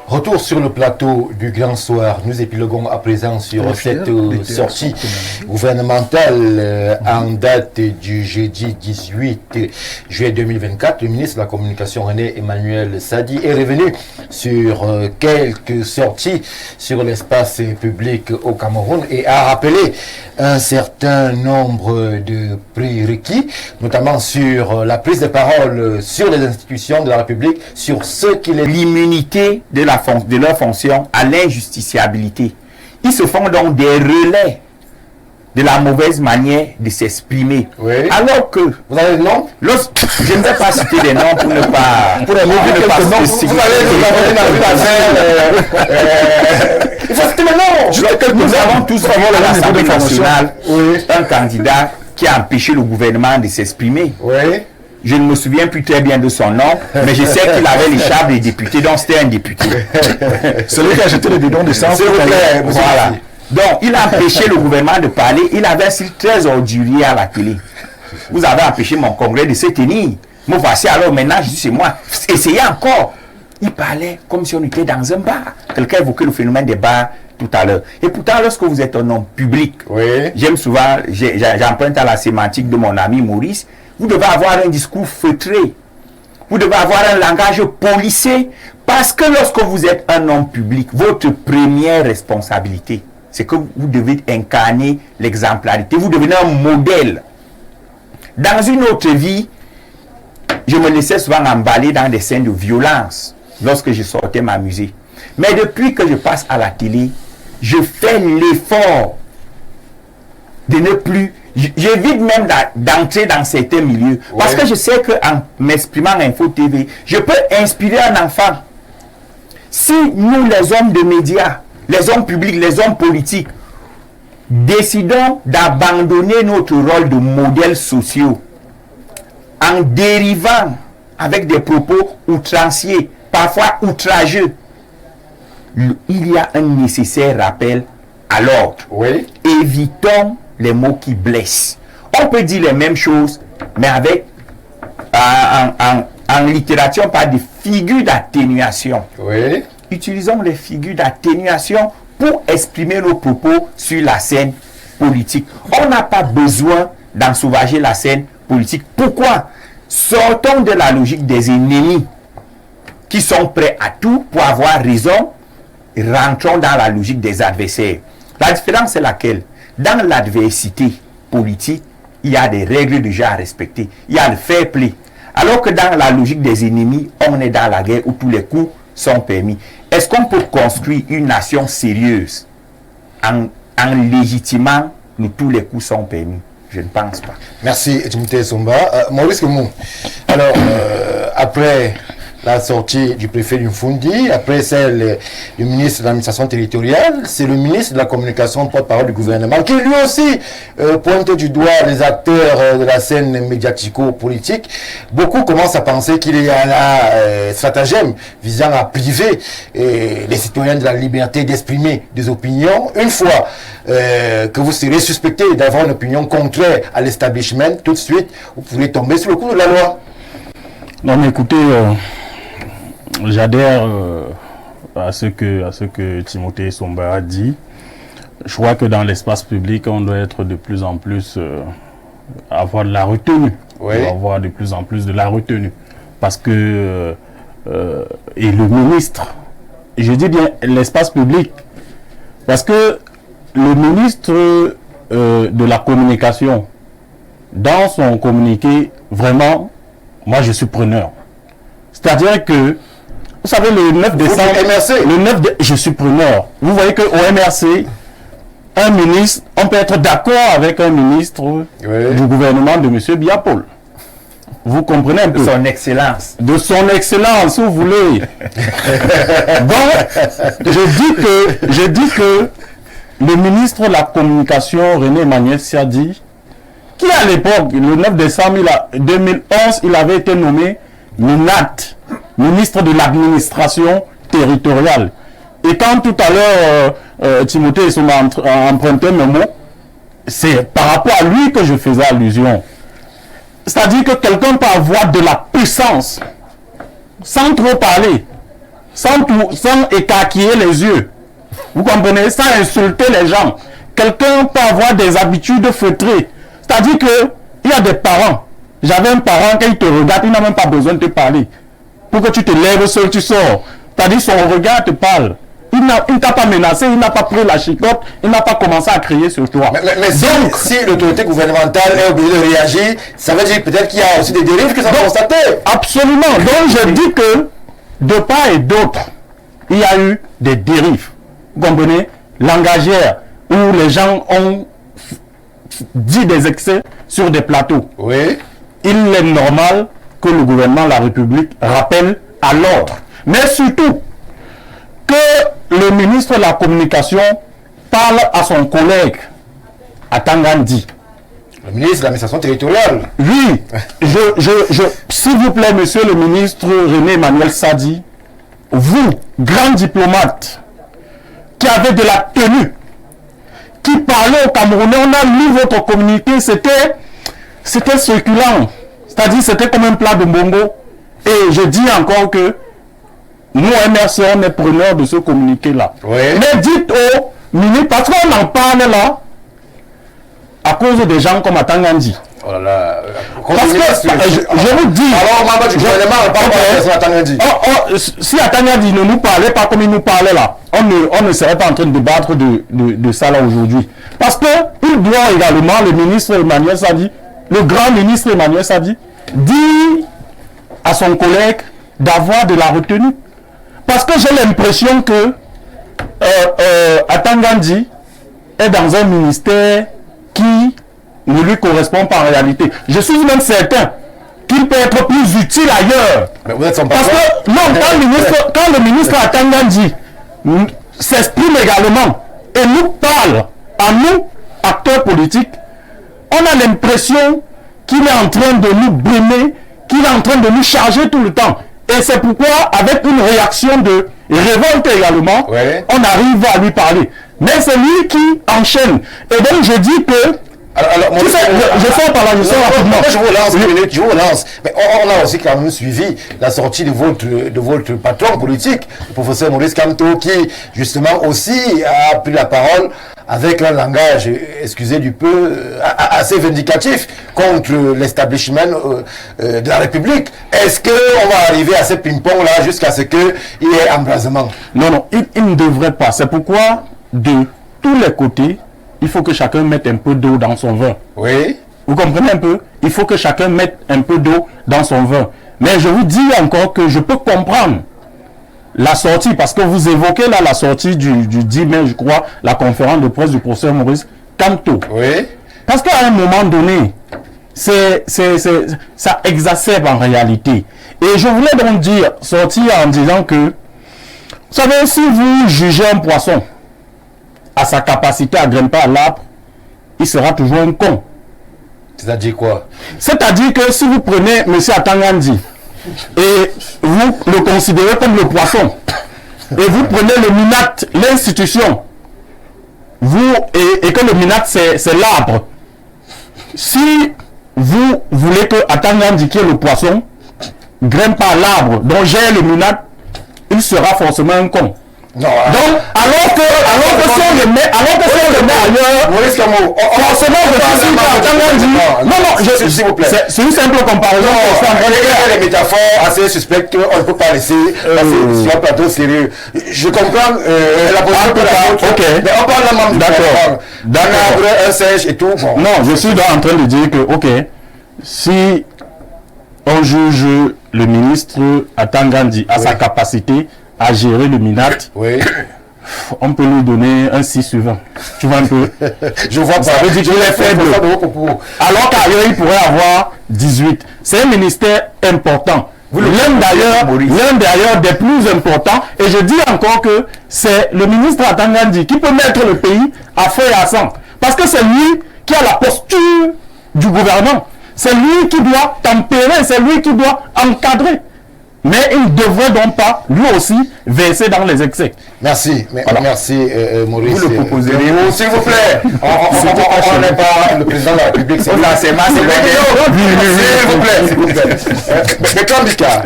Retour sur le plateau du Grand Soir. Nous épiloguons à présent sur cette sortie gouvernementale en date du jeudi 18 juillet 2024. Le ministre de la Communication René Emmanuel Sadi est revenu sur quelques sorties sur l'espace public au Cameroun et a rappelé un certain nombre de prérequis, notamment sur la prise de parole sur les institutions de la République, sur ce qu'il est l'immunité de leur fonction à l'injusticiabilité. Ils se font donc des relais de la mauvaise manière de s'exprimer. Alors que... Vous avez le nom? Je ne vais pas citer des noms pour ne pas... Pour vous allez il faut citer le nom. Nous avons tous à l'Assemblée nationale un candidat qui a empêché le gouvernement de s'exprimer. Je ne me souviens plus très bien de son nom, mais je sais qu'il avait l'écharpe des députés, donc c'était un député. Celui qui a jeté le bidon de sang. S'il vous plaît, voilà. Donc, il a empêché le gouvernement de parler. Il avait un style très ordurier à la télé. Vous avez empêché mon congrès de se tenir. Me voici alors maintenant, je dis c'est moi. Essayez encore. Il parlait comme si on était dans un bar. Quelqu'un évoquait le phénomène des bars tout à l'heure. Et pourtant, lorsque vous êtes un homme public, j'aime souvent, j'emprunte à la sémantique de mon ami Maurice, vous devez avoir un discours feutré. Vous devez avoir un langage policé. Parce que lorsque vous êtes un homme public, votre première responsabilité, c'est que vous devez incarner l'exemplarité. Vous devenez un modèle. Dans une autre vie, je me laissais souvent emballer dans des scènes de violence lorsque je sortais m'amuser. Mais depuis que je passe à la télé, je fais l'effort de ne plus... J'évite même d'entrer dans certains milieux. Parce que je sais qu'en m'exprimant à Info TV, je peux inspirer un enfant. Si nous, les hommes de médias, les hommes publics, les hommes politiques, décidons d'abandonner notre rôle de modèles sociaux en dérivant avec des propos outranciers, parfois outrageux, il y a un nécessaire rappel à l'ordre. Évitons les mots qui blessent. On peut dire les mêmes choses, mais avec en littérature par des figures d'atténuation. Utilisons les figures d'atténuation pour exprimer nos propos sur la scène politique. On n'a pas besoin d'ensauvager la scène politique. Pourquoi? Sortons de la logique des ennemis qui sont prêts à tout pour avoir raison. Rentrons dans la logique des adversaires. La différence est laquelle? Dans l'adversité politique, il y a des règles déjà à respecter. Il y a le fair play. Alors que dans la logique des ennemis, on est dans la guerre où tous les coups sont permis. Est-ce qu'on peut construire une nation sérieuse en légitimant où tous les coups sont permis? Je ne pense pas. Merci, Timothée Somba. Maurice Kemou, alors, après la sortie du préfet du Fundi, après celle du ministre de l'administration territoriale, c'est le ministre de la communication, porte-parole du gouvernement, qui lui aussi pointe du doigt les acteurs de la scène médiatico-politique. Beaucoup commencent à penser qu'il y a un stratagème visant à priver les citoyens de la liberté d'exprimer des opinions. Une fois que vous serez suspecté d'avoir une opinion contraire à l'establishment, tout de suite, vous pourrez tomber sous le coup de la loi. Non, mais écoutez, j'adhère à ce que Timothée Somba a dit. Je crois que dans l'espace public, on doit être de plus en plus avoir de la retenue. On doit avoir de plus en plus de la retenue. Parce que et le ministre, je dis bien l'espace public, parce que le ministre de la communication, dans son communiqué, vraiment, moi je suis preneur. C'est-à-dire que, vous savez, le 9 décembre, je suis preneur. Vous voyez qu'au MRC, un ministre, on peut être d'accord avec un ministre du gouvernement de M. Biapol. Vous comprenez un peu? De son excellence. De son excellence, si vous voulez. Donc, je dis que le ministre de la communication, René Emmanuel Siadi, qui à l'époque, le 9 décembre 2011, il avait été nommé MINAT, ministre de l'administration territoriale. Et quand tout à l'heure, Timothée a emprunté mes mots, c'est par rapport à lui que je faisais allusion. C'est-à-dire que quelqu'un peut avoir de la puissance, sans trop parler, sans écarquiller les yeux. Vous comprenez? Sans insulter les gens. Quelqu'un peut avoir des habitudes feutrées. C'est-à-dire qu'il y a des parents. J'avais un parent, quand il te regarde, il n'a même pas besoin de te parler. Pour que tu te lèves seul, tu sors. C'est-à-dire son regard te parle. Il ne t'a pas menacé, il n'a pas pris la chicotte, il n'a pas commencé à crier sur toi. Mais donc, si l'autorité gouvernementale est obligée de réagir, ça veut dire peut-être qu'il y a aussi des dérives que ça va constater. Absolument. Donc je dis que de part et d'autre, il y a eu des dérives. Vous comprenez? Langagières, où les gens ont dit des excès sur des plateaux. Oui. Il est normal que le gouvernement de la République rappelle à l'ordre. Mais surtout, que le ministre de la Communication parle à son collègue, à Tangandi. Le ministre de l'administration territoriale. Oui, s'il vous plaît, monsieur le ministre René Emmanuel Sadi, vous, grand diplomate, qui avez de la tenue, qui parlez au Camerounais, on a lu votre communiqué, c'était circulant. C'est-à-dire, c'était comme un plat de bongo. Et je dis encore que nous, MRC, on est preneurs de ce communiqué-là. Oui. Mais dites au ministre, parce qu'on en parle là, à cause des gens comme Atangandi. Oh là là. Parce que, je vous dis... Alors, membre du gouvernement, on parle pas de Atangandi. Si Atangandi ne nous parlait pas comme il nous parlait là, on ne serait pas en train de débattre de ça là aujourd'hui. Parce que il doit également, le ministre Emmanuel Sadi, le grand ministre Emmanuel Sadi, dire à son collègue d'avoir de la retenue. Parce que j'ai l'impression que Atangandi est dans un ministère qui ne lui correspond pas en réalité. Je suis même certain qu'il peut être plus utile ailleurs. Mais vous êtes son Parce que, non, quand le ministre Atangandji s'exprime également et nous parle à nous, acteurs politiques, on a l'impression qu'il est en train de nous brimer, qu'il est en train de nous charger tout le temps. Et c'est pourquoi, avec une réaction de révolte également, on arrive à lui parler. Mais c'est lui qui enchaîne. Et donc je dis que alors, je sors par là, je sors rapidement. Je vous relance. Mais on a aussi quand même suivi la sortie de votre patron politique, le professeur Maurice Kamto, qui justement aussi a pris la parole avec un langage, excusez du peu, assez vindicatif contre l'establishment de la République. Est-ce qu'on va arriver à ce ping-pong-là jusqu'à ce qu'il y ait embrasement? Non, il ne devrait pas. C'est pourquoi, de tous les côtés, il faut que chacun mette un peu d'eau dans son vin. Oui. Vous comprenez un peu? Il faut que chacun mette un peu d'eau dans son vin. Mais je vous dis encore que je peux comprendre la sortie, parce que vous évoquez là la sortie du 10 mai, je crois, la conférence de presse du professeur Maurice Kamto. Oui. Parce qu'à un moment donné, ça exacerbe en réalité. Et je voulais donc sortir en disant que, vous savez, si vous jugez un poisson à sa capacité à grimper à l'arbre, il sera toujours un con. C'est-à-dire quoi? C'est-à-dire que si vous prenez M. Atangandji et vous le considérez comme le poisson, et vous prenez le MINAT, l'institution, et que le MINAT c'est l'arbre, si vous voulez que Atangandji, qui est le poisson, grimpe à l'arbre dont j'ai le MINAT, il sera forcément un con. Non, donc, alors que si on le met ailleurs, Maurice Kamto, forcément, s'il vous plaît. C'est une simple comparaison. Il y a des métaphores assez suspectes qu'on ne peut pas laisser passer sur un plateau sérieux. Je comprends la position de la vôtre, mais on parle d'un membre du gouvernement. D'accord. Un singe et tout. Bon. Non, je suis en train de dire que, ok, si on juge le ministre Atangandji à sa capacité à gérer le MINAT, on peut lui donner un 6 sur 20. Tu vois un peu? Je vois pas. Ça veut dire qu'il est faible. Alors qu'ailleurs, il pourrait avoir 18. C'est un ministère important. L'un d'ailleurs des plus importants. Et je dis encore que c'est le ministre Atangandji qui peut mettre le pays à feu et à sang. Parce que c'est lui qui a la posture du gouvernement. C'est lui qui doit tempérer, c'est lui qui doit encadrer. Mais il ne devrait donc pas, lui aussi, verser dans les excès. Merci, merci Maurice. Vous le proposez. S'il vous plaît, on n'est pas le président de la République. S'il vous plaît. Mais quand Bika,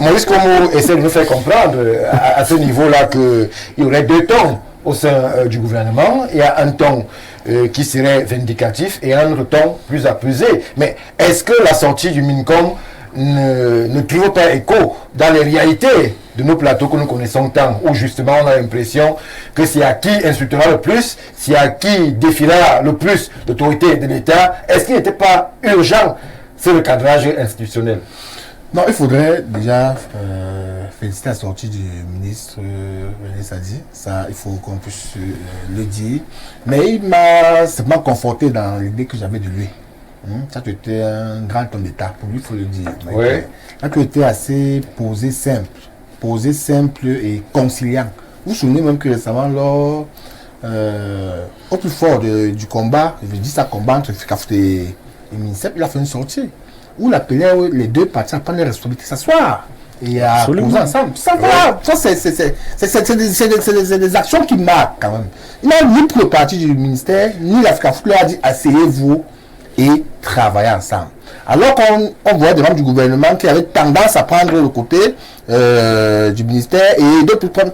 Maurice Komo essaie de nous faire comprendre à ce niveau-là qu'il y aurait deux tons au sein du gouvernement. Il y a un ton qui serait vindicatif et un autre ton plus apaisé. Mais est-ce que la sortie du MINCOM ne trouve pas écho dans les réalités de nos plateaux que nous connaissons tant, où justement on a l'impression que c'est à qui insultera le plus, c'est à qui défiera le plus l'autorité de l'État? Est-ce qu'il n'était pas urgent ce cadrage institutionnel? Non, il faudrait déjà féliciter la sortie du ministre René Sadi. Ça, il faut qu'on puisse le dire. Mais il m'a simplement conforté dans l'idée que j'avais de lui. Ça, tu étais un grand homme d'État, pour lui, il faut le dire. Ouais. Là, tu étais assez posé simple et conciliant. Vous vous souvenez même que récemment, lors, au plus fort du combat, je dis ça, combat entre FICAFT et MINICEP, il a fait une sortie où il appelait les deux parties à prendre les responsabilités, s'asseoir et à poser ensemble. Ça va, ça c'est des actions qui marquent quand même. Il n'a ni pour le parti du ministère, ni la FICAFT lui a dit asseyez-vous et travailler ensemble. Alors qu'on voit des membres du gouvernement qui avaient tendance à prendre le côté du ministère et d'autres prendre.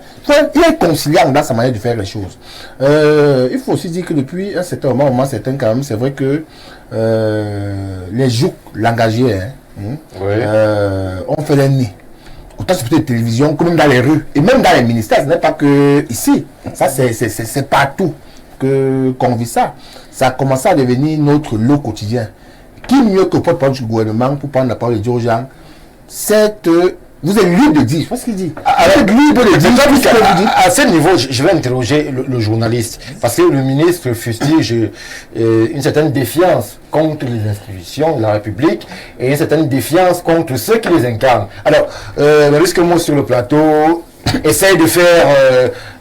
Il est conciliant dans sa manière de faire les choses. Il faut aussi dire que depuis un certain moment certain quand même, c'est vrai que les joues langagiers ont fait les nids. Autant sur les télévisions que même dans les rues et même dans les ministères, ce n'est pas que ici. Ça c'est partout qu'on vit ça. Ça a commencé à devenir notre lot quotidien. Qui mieux que le porte-parole du gouvernement pour prendre la parole et dire aux gens, cette Vous êtes libre de dire, je sais pas ce qu'il dit. Vous êtes libre de dire tout ce que vous dites. À ce niveau, je vais interroger le journaliste, parce que le ministre fustige une certaine défiance contre les institutions de la République et une certaine défiance contre ceux qui les incarnent. Alors, risque moi sur le plateau essaye de faire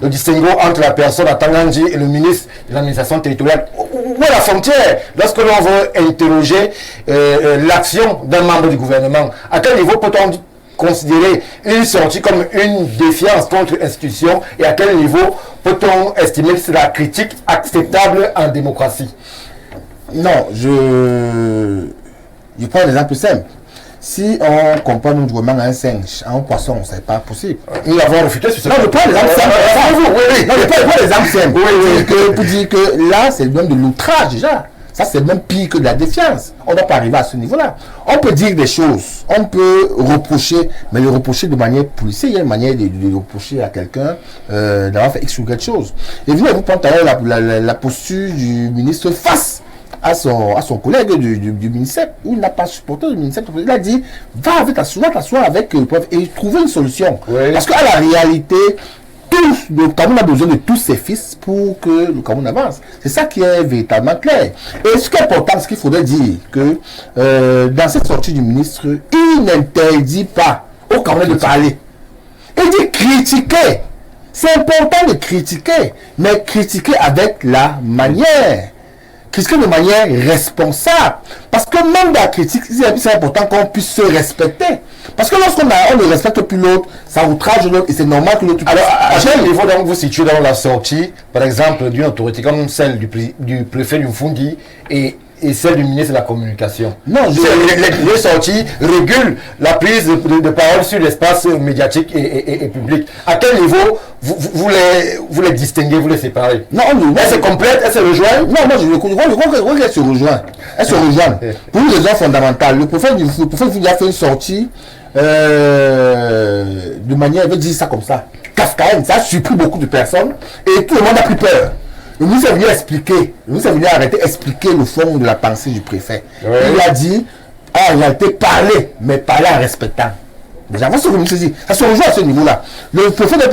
le distinguo entre la personne à Tangandji et le ministre de l'administration territoriale. Où est la frontière lorsque l'on veut interroger l'action d'un membre du gouvernement? À quel niveau peut-on considérer une sortie comme une défiance contre l'institution et à quel niveau peut-on estimer que c'est la critique acceptable en démocratie? Non, je prends un exemple simple. Si on compare notre gouvernement à un singe, à un poisson, c'est pas possible. Nous l'avons refuté sur ce Non, je prends l'exemple simple. Oui. Non, je prends l'exemple simple. Pour dire que là, c'est même de l'outrage déjà. Ça, c'est même pire que de la défiance. On ne doit pas arriver à ce niveau-là. On peut dire des choses, on peut reprocher, mais le reprocher de manière policière, il y a une manière de reprocher à quelqu'un d'avoir fait X ou quelque chose. Et vous prendre la posture du ministre face à son collègue du ministère, où il n'a pas supporté le ministère. Il a dit, va t'asseoir avec le prof et trouver une solution. Oui. Parce qu'à la réalité, le Cameroun a besoin de tous ses fils pour que le Cameroun avance. C'est ça qui est véritablement clair. Et ce qui est important, ce qu'il faudrait dire, que dans cette sortie du ministre, il n'interdit pas au Cameroun de parler. Il dit critiquer. C'est important de critiquer, mais critiquer avec la manière. Critiquer de manière responsable. Parce que même dans la critique, c'est important qu'on puisse se respecter. Parce que lorsqu'on ne respecte plus l'autre, ça outrage l'autre et c'est normal que l'autre... Alors, à quel niveau donc vous situez dans la sortie, par exemple, d'une autorité comme celle du préfet du Mfundi et celle du ministre de la Communication? Non, les sorties régulent la prise de parole sur l'espace médiatique et public. À quel niveau vous les distinguez, vous les séparez? Non, elle se complète, elle se rejoint? Non, moi je crois qu'elle se rejoint. Elle se rejoint. Pour une raison fondamentale. Le prophète a fait une sortie de manière, il veut dire ça comme ça, kafkaïenne. Ça a surpris beaucoup de personnes et tout le monde a pris peur. Le ministre est venu expliquer, expliquer le fond de la pensée du préfet. Oui. Il a dit, en réalité, parler, mais parler en respectant. Déjà, voilà ce que le ministre dit. Ça se rejoint à ce niveau-là. Le préfet n'a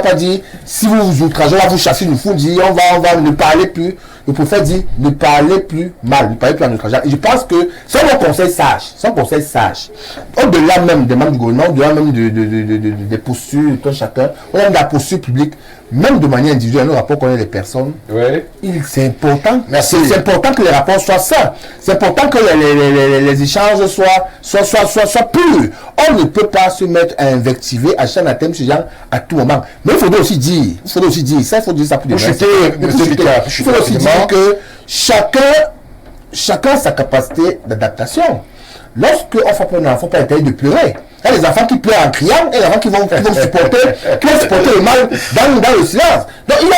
pas dit, si vous vous outragez, on va vous chasser, nous dit, on va ne parler plus. Le prophète dit, ne parlez plus mal, ne parlez plus en outrageant. Et je pense que c'est un conseil sage. Au-delà même des membres du gouvernement, au-delà même des postures de tout chacun, au-delà de la posture publique, même de manière individuelle, nos rapports qu'on ait les personnes, oui. C'est important. C'est important que les rapports soient sains. C'est important que les échanges soient purs. On ne peut pas se mettre à invectiver, à chaque thème, ce genre, à tout moment. Mais il faudrait aussi dire, ça, il faut dire ça pour des gens. Il faut aussi dire que chacun a sa capacité d'adaptation. Lorsqu'on fait un enfant, pas interdit de pleurer. Il y a des enfants qui pleurent en criant et les enfants qui vont supporter le mal dans le silence. Donc il y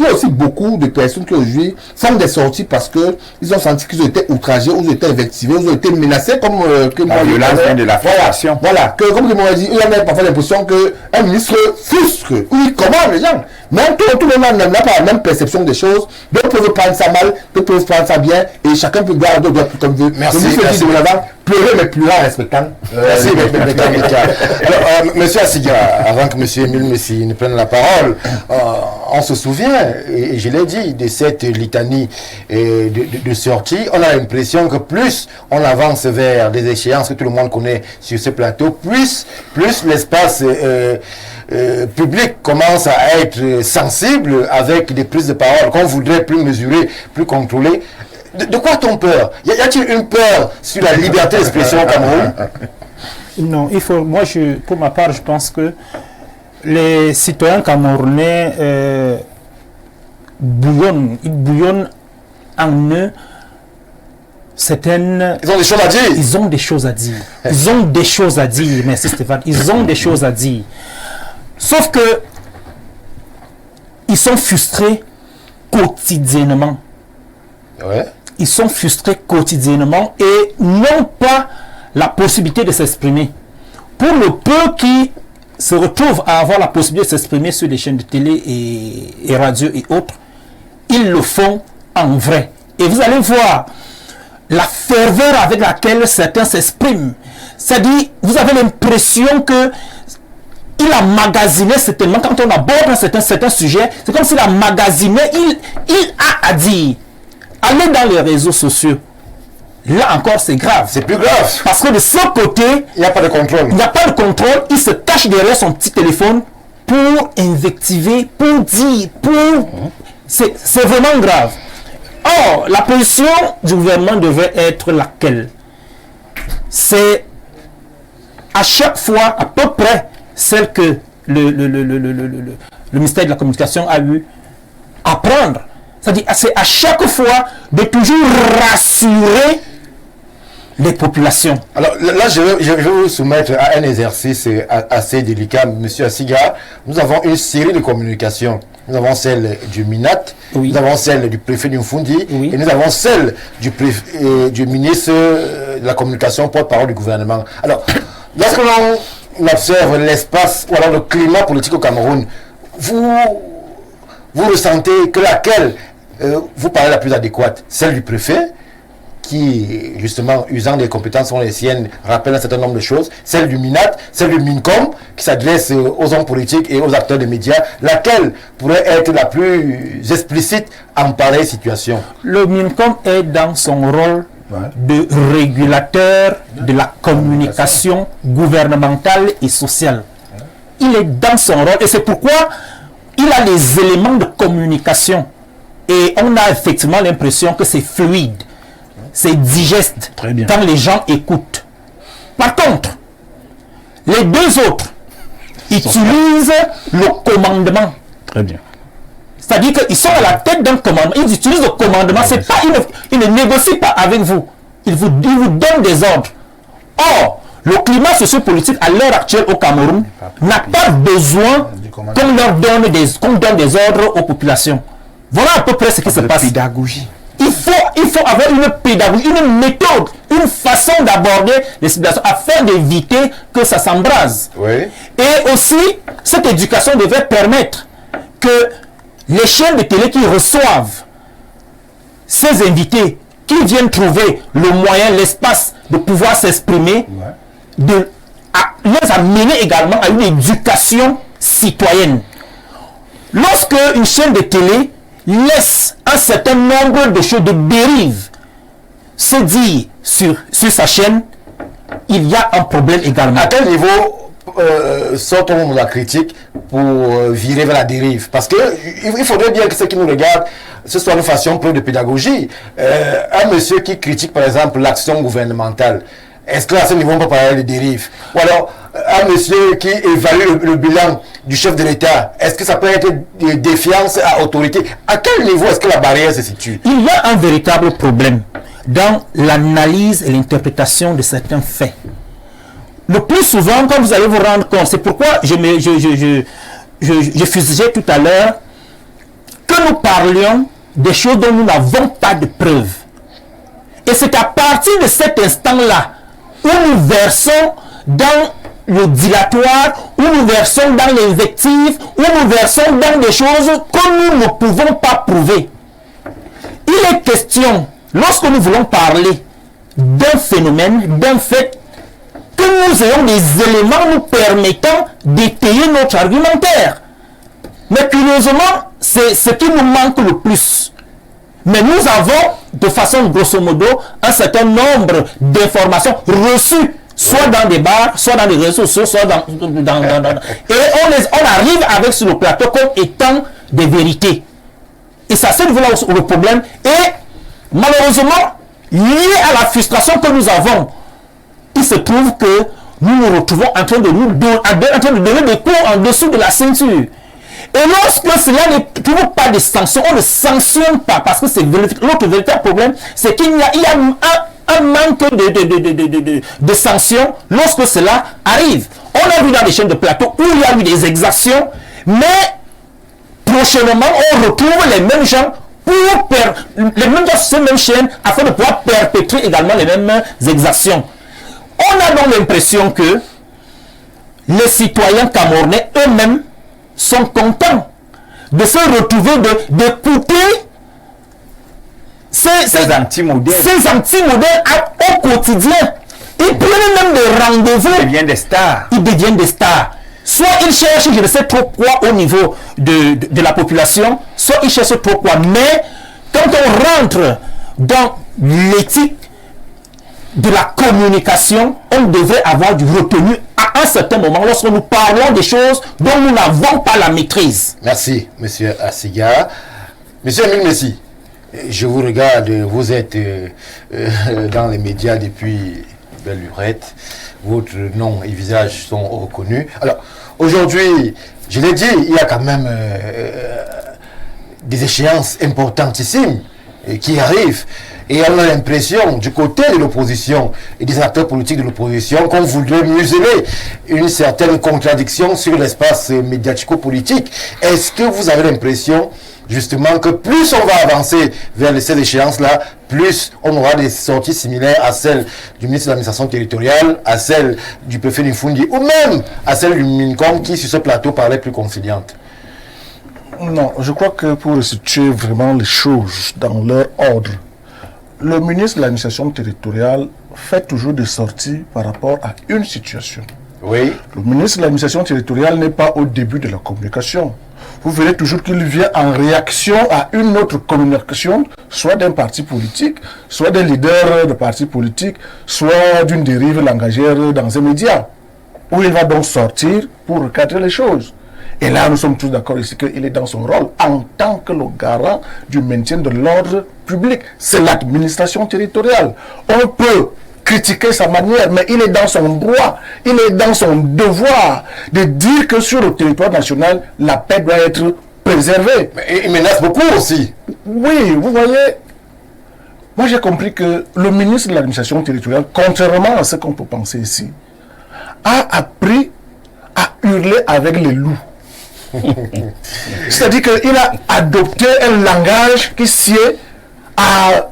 a aussi beaucoup de personnes qui aujourd'hui font des sorties parce qu'ils ont senti qu'ils ont été outragés, ou ils ont été invectivés, ou ils ont été menacés comme la violence de la frustration. Voilà, comme moi dit, il y a parfois l'impression qu'un ministre frustre, ou il commande les gens. Même tout le monde n'a pas la même perception des choses. D'autres peuvent prendre ça mal, d'autres peuvent prendre ça bien, et chacun peut garder d'autres comme veut. Merci. Pleurer, mais pleurer en respectant. Merci, alors, monsieur Assiga, avant que monsieur Emile Messi ne prenne la parole, on se souvient, et je l'ai dit, de cette litanie de sortie. On a l'impression que plus on avance vers des échéances que tout le monde connaît sur ce plateau, plus l'espace public commence à être sensible avec des prises de parole qu'on voudrait plus mesurer, plus contrôler. De quoi a-t-on peur? Y a-t-il une peur sur la liberté d'expression au Cameroun? Non, pour ma part, je pense que les citoyens camerounais bouillonnent en eux certaines... Ils ont des choses à dire. Ils ont des choses à dire. Merci Stéphane. Ils ont des choses à dire. Sauf que ils sont frustrés quotidiennement. Ouais. Ils sont frustrés quotidiennement et n'ont pas la possibilité de s'exprimer. Pour le peu qui se retrouvent à avoir la possibilité de s'exprimer sur les chaînes de télé et radio et autres, ils le font en vrai. Et vous allez voir la ferveur avec laquelle certains s'expriment. C'est-à-dire, vous avez l'impression que il a magasiné certainement, quand on aborde certains sujets, c'est comme s'il a magasiné, il a à dire. Allez dans les réseaux sociaux. Là encore, c'est grave. C'est plus grave. Parce que de ce côté, il n'y a pas de contrôle. Il n'y a pas de contrôle. Il se cache derrière son petit téléphone pour invectiver, pour dire, pour... C'est vraiment grave. Or, la position du gouvernement devait être laquelle? C'est à chaque fois, à peu près, celle que le ministère de la Communication a eu à prendre. C'est-à-dire, c'est à chaque fois de toujours rassurer les populations. Alors là, je vais vous soumettre à un exercice assez délicat, Monsieur Assiga. Nous avons une série de communications. Nous avons celle du MINAT, oui. Nous avons celle du préfet d'Umfundi, oui. Et nous avons celle du ministre de la Communication, porte-parole du gouvernement. Alors, lorsque l'on observe l'espace ou alors le climat politique au Cameroun, vous ressentez que laquelle vous parlez la plus adéquate? Celle du préfet, qui, justement, usant des compétences sont les siennes, rappelle un certain nombre de choses. Celle du MINAT, celle du MINCOM, qui s'adresse aux hommes politiques et aux acteurs des médias. Laquelle pourrait être la plus explicite en pareille situation? Le MINCOM est dans son rôle de régulateur de la communication gouvernementale et sociale. Il est dans son rôle et c'est pourquoi il a les éléments de communication. Et on a effectivement l'impression que c'est fluide. C'est digeste quand les gens écoutent. Par contre, les deux autres utilisent le commandement. Très bien. C'est-à-dire qu'ils sont à la tête d'un commandement. Ils utilisent le commandement. C'est pas, ils ne négocient pas avec vous. Ils vous donnent des ordres. Or, le climat sociopolitique à l'heure actuelle au Cameroun n'a pas besoin qu'on donne des ordres aux populations. Voilà à peu près ce qui se passe. Pédagogie. Il faut avoir une pédagogie, une méthode, une façon d'aborder les situations afin d'éviter que ça s'embrase. Oui. Et aussi, cette éducation devait permettre que les chaînes de télé qui reçoivent ces invités, qui viennent trouver le moyen, l'espace de pouvoir s'exprimer, les amener également à une éducation citoyenne. Lorsque une chaîne de télé laisse un certain nombre de choses de dérives se dire sur sa chaîne, il y a un problème également. À quel niveau sortons la critique pour virer vers la dérive? Parce que il faudrait bien que ceux qui nous regardent, ce soit une façon preuve de pédagogie. Un monsieur qui critique par exemple l'action gouvernementale, est-ce qu'à ce niveau on peut parler de dérive? Ou alors un monsieur qui évalue le bilan du chef de l'État, est-ce que ça peut être de défiance à autorité? À quel niveau est-ce que la barrière se situe? Il y a un véritable problème dans l'analyse et l'interprétation de certains faits. Le plus souvent, quand vous allez vous rendre compte, c'est pourquoi je fusillais tout à l'heure que nous parlions des choses dont nous n'avons pas de preuves. Et c'est à partir de cet instant-là où nous versons dans le dilatoire, où nous versons dans l'invective, où nous versons dans des choses que nous ne pouvons pas prouver. Il est question, lorsque nous voulons parler d'un phénomène, d'un fait, que nous ayons des éléments nous permettant d'étayer notre argumentaire. Mais curieusement, c'est ce qui nous manque le plus. Mais nous avons, de façon grosso modo, un certain nombre d'informations reçues, soit dans des bars, soit dans les réseaux sociaux, soit dans et on arrive avec sur le plateau comme étant des vérités. Et ça, c'est le problème. Et malheureusement, lié à la frustration que nous avons, il se trouve que nous nous retrouvons en train de donner des cours en dessous de la ceinture. Et lorsque cela n'est toujours pas de sanction, on ne sanctionne pas, parce que c'est l'autre véritable problème, c'est qu'il y a un manque de sanctions lorsque cela arrive. On a vu dans les chaînes de plateau où il y a eu des exactions, mais prochainement on retrouve les mêmes gens sur ces mêmes chaînes afin de pouvoir perpétrer également les mêmes exactions. On a donc l'impression que les citoyens camerounais eux-mêmes sont contents de se retrouver, d'écouter ces anti-modèles au quotidien. Ils prennent même des rendez-vous. Ils deviennent des stars. Ils deviennent des stars. Soit ils cherchent, je ne sais trop quoi au niveau de la population, soit ils cherchent trop quoi. Mais quand on rentre dans l'éthique de la communication, on devrait avoir du retenu à un certain moment lorsque nous parlons des choses dont nous n'avons pas la maîtrise. Merci, Monsieur Assiga. Monsieur Emile Messi, je vous regarde, vous êtes dans les médias depuis belle lurette. Votre nom et visage sont reconnus. Alors, aujourd'hui, je l'ai dit, il y a quand même des échéances importantissimes qui arrivent. Et on a l'impression, du côté de l'opposition et des acteurs politiques de l'opposition, qu'on voudrait museler une certaine contradiction sur l'espace médiatico-politique. Est-ce que vous avez l'impression, justement, que plus on va avancer vers ces échéances-là, plus on aura des sorties similaires à celles du ministre de l'administration territoriale, à celles du préfet Nifundi, ou même à celles du MINCOM qui, sur ce plateau, parlait plus conciliante? Non, je crois que pour situer vraiment les choses dans leur ordre, le ministre de l'administration territoriale fait toujours des sorties par rapport à une situation. Oui. Le ministre de l'administration territoriale n'est pas au début de la communication. Vous verrez toujours qu'il vient en réaction à une autre communication, soit d'un parti politique, soit d'un leader de parti politique, soit d'une dérive langagère dans un média, où il va donc sortir pour recadrer les choses. Et là, nous sommes tous d'accord ici qu'il est dans son rôle en tant que le garant du maintien de l'ordre public. C'est l'administration territoriale. On peut critiquer sa manière, mais il est dans son droit, il est dans son devoir de dire que sur le territoire national, la paix doit être préservée. Mais il menace beaucoup aussi. Oui, vous voyez, moi j'ai compris que le ministre de l'administration territoriale, contrairement à ce qu'on peut penser ici, a appris à hurler avec les loups. C'est-à-dire qu'il a adopté un langage qui sied à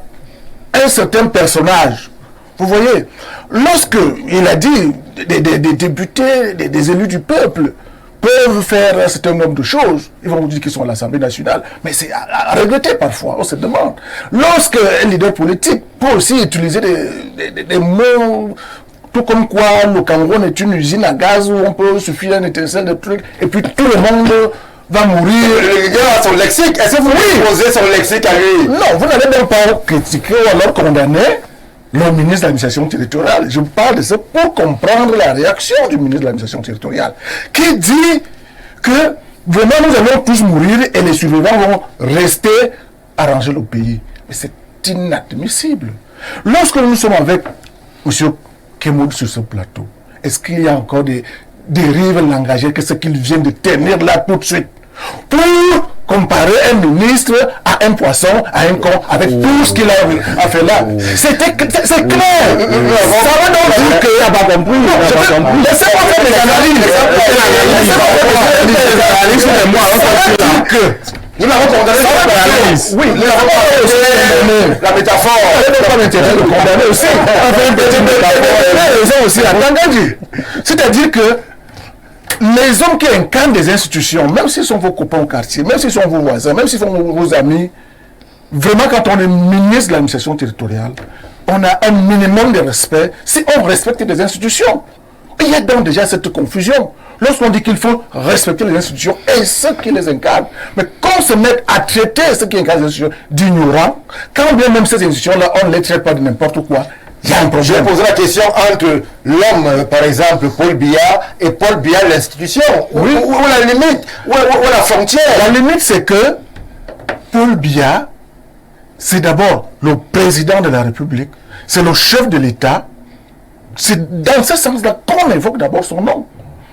un certain personnage. Vous voyez, lorsque il a dit des députés, des élus du peuple peuvent faire un certain nombre de choses, ils vont vous dire qu'ils sont à l'Assemblée nationale, mais c'est à regretter parfois, on se demande. Lorsque un leader politique peut aussi utiliser des mots, tout comme quoi le Cameroun est une usine à gaz où on peut suffire un étincelle de trucs et puis tout le monde va mourir. Le gars a son lexique. Est-ce que vous posez son lexique à lui? Non, vous n'allez même pas critiquer ou alors condamner le ministre de l'administration territoriale. Je parle de ça pour comprendre la réaction du ministre de l'administration territoriale qui dit que vraiment nous allons tous mourir et les survivants vont rester à ranger le pays. Mais c'est inadmissible. Lorsque nous sommes avec M. Kemoud sur ce plateau, est-ce qu'il y a encore des dérives langagères que ce qu'il vient de tenir là tout de suite pour comparer un ministre à un poisson, à un con, avec tout ce qu'il a fait là? C'est clair. Ça va donc dire qu'il n'a pas compris. Laissez-moi faire des analyses. Nous l'avons condamné. Oui, nous l'avons condamné. La métaphore. Elle n'est pas l'intérêt de condamner aussi. Enfin, une petite métaphore. Aussi à Tangadji. C'est-à-dire que les hommes qui incarnent des institutions, même s'ils sont vos copains au quartier, même s'ils sont vos voisins, même s'ils sont vos amis, vraiment quand on est ministre de l'administration territoriale, on a un minimum de respect si on respecte les institutions. Il y a donc déjà cette confusion. Lorsqu'on dit qu'il faut respecter les institutions et ceux qui les incarnent, mais qu'on se mette à traiter ceux qui incarnent les institutions d'ignorants, quand bien même ces institutions-là, on ne les traite pas de n'importe quoi, il y a un problème. Je vais poser la question entre l'homme, par exemple, Paul Biya, et Paul Biya, l'institution. Oui. Où la limite, où la frontière? La limite, c'est que Paul Biya, c'est d'abord le président de la République, c'est le chef de l'État. C'est dans ce sens-là qu'on évoque d'abord son nom.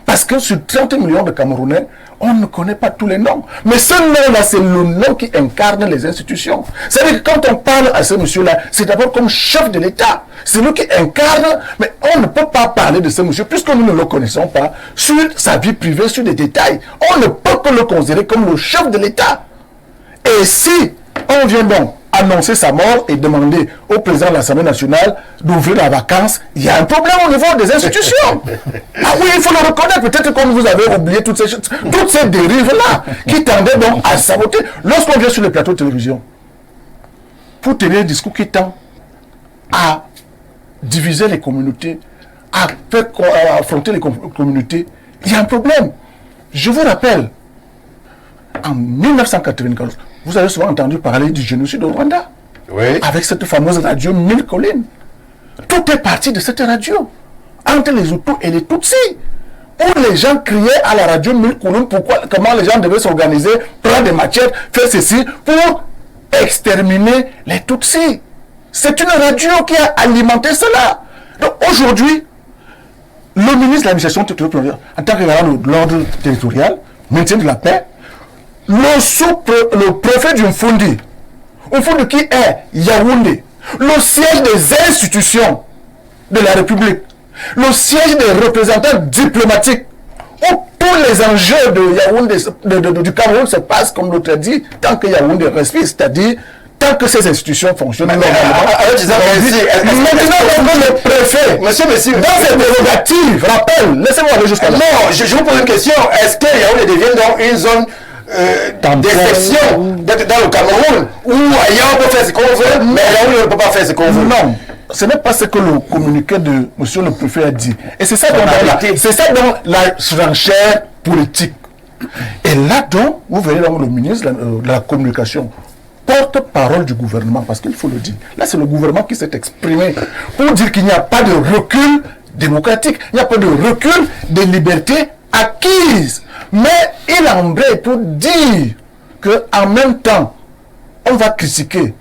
Parce que sur 30 millions de Camerounais, on ne connaît pas tous les noms. Mais ce nom-là, c'est le nom qui incarne les institutions. C'est-à-dire que quand on parle à ce monsieur-là, c'est d'abord comme chef de l'État. C'est lui qui incarne, mais on ne peut pas parler de ce monsieur, puisque nous ne le connaissons pas, sur sa vie privée, sur des détails. On ne peut que le considérer comme le chef de l'État. Et si on vient donc annoncer sa mort et demander au président de l'Assemblée nationale d'ouvrir la vacance, il y a un problème au niveau des institutions. Ah oui, il faut le reconnaître. Peut-être que vous avez oublié toutes ces dérives-là qui tendaient donc à saboter. Lorsqu'on vient sur les plateaux de télévision, pour tenir un discours qui tend à diviser les communautés, à affronter les communautés, il y a un problème. Je vous rappelle, en 1994, vous avez souvent entendu parler du génocide au Rwanda. Oui. Avec cette fameuse radio 1000 collines. Tout est parti de cette radio. Entre les Hutus et les Tutsis. Où les gens criaient à la radio 1000 collines comment les gens devaient s'organiser, prendre des machettes, faire ceci pour exterminer les Tutsis. C'est une radio qui a alimenté cela. Donc aujourd'hui, le ministre de l'administration territoriale, en tant que garant de l'ordre territorial, maintien de la paix, le préfet du Mfundi qui est Yaoundé, le siège des institutions de la République, le siège des représentants diplomatiques, où tous les enjeux de Yaoundé, du Cameroun se passent, comme l'autre a dit, tant que Yaoundé respire, c'est-à-dire tant que ces institutions fonctionnent. Maintenant, le préfet, monsieur, dans ses prérogatives, rappelle, laissez-moi aller jusqu'à là. Non, je vous pose une question. Est-ce que Yaoundé devient donc une zone d'exception dans le Cameroun où ailleurs on peut faire ce qu'on veut, mais Yaoundé ne peut pas faire ce qu'on veut? Non, ce n'est pas ce que le communiqué de monsieur le préfet a dit. Et c'est ça dans la surenchère politique. Et là donc, vous verrez donc le ministre de la communication, porte-parole du gouvernement, parce qu'il faut le dire. Là, c'est le gouvernement qui s'est exprimé pour dire qu'il n'y a pas de recul démocratique, il n'y a pas de recul des libertés acquises. Mais il embraye pour dire qu'en même temps, on va critiquer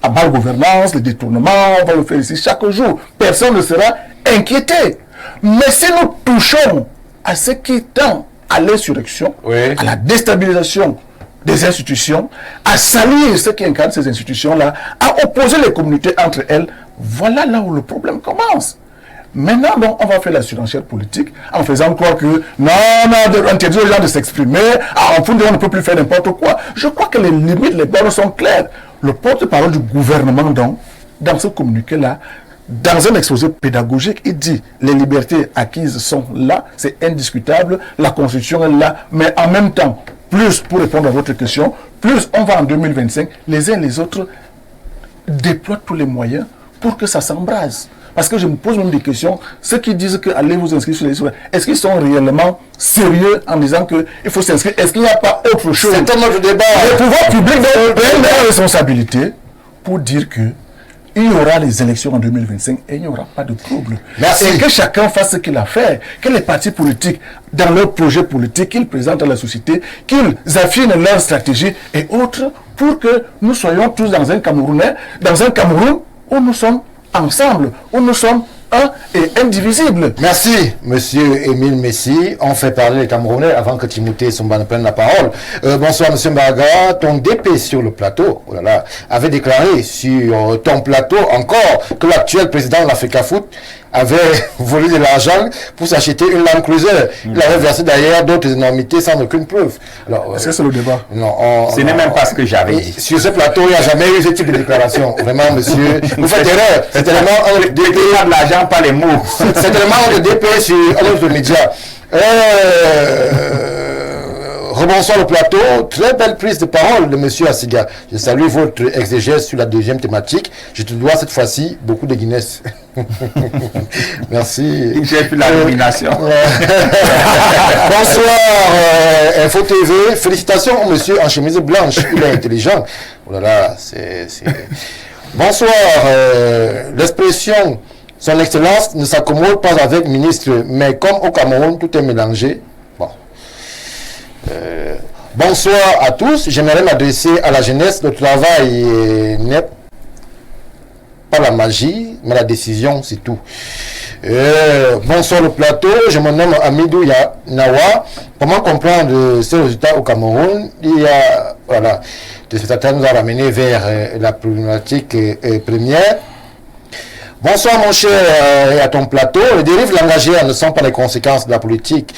à bas gouvernance, les détournements, on va le faire ici chaque jour. Personne ne sera inquiété. Mais si nous touchons à ce qui tend à l'insurrection, à la déstabilisation des institutions, à salir ceux qui incarnent ces institutions-là, à opposer les communautés entre elles, voilà là où le problème commence. Maintenant, donc, on va faire la surenchère politique en faisant croire que non, on interdit aux gens de s'exprimer, en fond, on ne peut plus faire n'importe quoi. Je crois que les limites, les bornes sont claires. Le porte-parole du gouvernement, donc, dans ce communiqué-là, dans un exposé pédagogique, il dit les libertés acquises sont là, c'est indiscutable, la Constitution est là, mais en même temps, plus, pour répondre à votre question, plus on va en 2025, les uns et les autres déploient tous les moyens pour que ça s'embrase. Parce que je me pose même des questions, ceux qui disent que allez vous inscrire sur les listes, est-ce qu'ils sont réellement sérieux en disant qu'il faut s'inscrire? Est-ce qu'il n'y a pas autre chose? C'est un autre débat. Le pouvoir public doit prendre la responsabilité pour dire que il y aura les élections en 2025 et il n'y aura pas de trouble. Merci. Et que chacun fasse ce qu'il a fait, que les partis politiques, dans leurs projets politiques qu'ils présentent à la société, qu'ils affinent leur stratégie et autres pour que nous soyons tous dans un Cameroun où nous sommes ensemble, où nous sommes un et indivisible. Merci, monsieur Émile Messi. On fait parler les Camerounais avant que Timothée Somban prenne la parole. Bonsoir, monsieur Mbaga. Ton DP sur le plateau, avait déclaré sur ton plateau encore que l'actuel président de l'Africa Foot avait volé de l'argent pour s'acheter une Land Cruiser. Il avait versé d'ailleurs d'autres énormités sans aucune preuve. Alors, est-ce que c'est le débat? Non. Ce n'est même pas ce que j'avais dit. Sur ce plateau, il n'y a jamais eu ce type de déclaration. Vraiment, monsieur. Vous faites erreur. C'est tellement un DP. De l'argent, pas les mots. C'est tellement un DP sur un autre média. Rebonsoir le plateau, très belle prise de parole de monsieur Asiga. Je salue votre exégèse sur la deuxième thématique. Je te dois cette fois-ci beaucoup de Guinness. Merci. J'ai plus la nomination. Bonsoir Info TV. Félicitations au monsieur en chemise blanche. Il est intelligent. Oh là là, c'est... Bonsoir. L'expression son excellence ne s'accommode pas avec ministre, mais comme au Cameroun tout est mélangé. Bonsoir à tous. J'aimerais m'adresser à la jeunesse. Le travail n'est pas la magie, mais la décision, c'est tout. Bonsoir le plateau. Je me nomme Amidou Nawa. Comment comprendre ces résultats au Cameroun? Il y a, voilà, des spectateurs nous ont ramené vers la problématique première. Bonsoir mon cher et à ton plateau. Les dérives langagières ne sont pas les conséquences de la politique.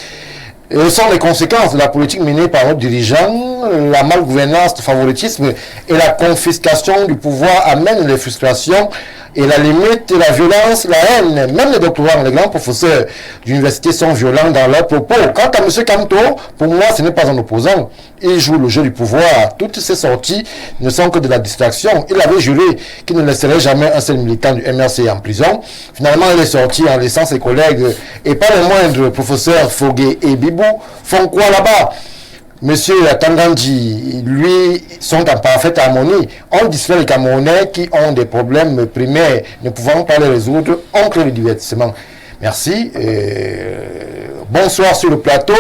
Ce sont les conséquences de la politique menée par nos dirigeants. La malgouvernance, le favoritisme et la confiscation du pouvoir amènent les frustrations et la limite, la violence, la haine. Même les doctorants, les grands professeurs d'université sont violents dans leurs propos. Quant à M. Kanto, pour moi, ce n'est pas un opposant. Il joue le jeu du pouvoir. Toutes ces sorties ne sont que de la distraction. Il avait juré qu'il ne laisserait jamais un seul militant du MRC en prison. Finalement, il est sorti en laissant ses collègues, et pas les moindres, professeurs Fogué et Bibou, font quoi là-bas? Monsieur Tangandji, lui, sont en parfaite harmonie. On distrait les Camerounais qui ont des problèmes primaires, ne pouvant pas les résoudre, on crée le divertissement. Merci. Bonsoir sur le plateau.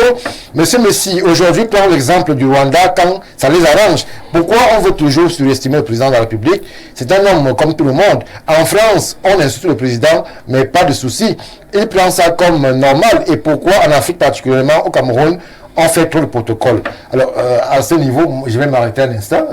Monsieur Messi, aujourd'hui, prends l'exemple du Rwanda quand ça les arrange. Pourquoi on veut toujours surestimer le président de la République? C'est un homme comme tout le monde. En France, on insulte le président, mais pas de souci. Il prend ça comme normal. Et pourquoi en Afrique, particulièrement au Cameroun, on fait trop de protocoles? Alors, à ce niveau, je vais m'arrêter un instant.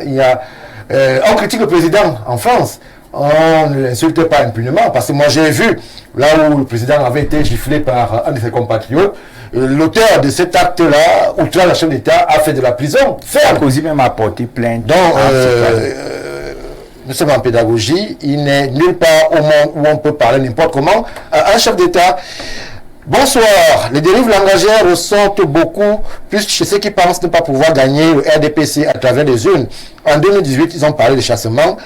On critique le président en France. On ne l'insulte pas impunément, parce que moi j'ai vu, là où le président avait été giflé par un de ses compatriotes, l'auteur de cet acte-là, outrage la chef d'État, a fait de la prison. Sarkozy même a porté plainte. Donc, nous sommes en pédagogie, il n'est nulle part au monde où on peut parler n'importe comment à un chef d'État. Bonsoir. Les dérives langagières ressortent beaucoup plus chez ceux qui pensent ne pas pouvoir gagner le RDPC à travers les urnes. En 2018, ils ont parlé de chassement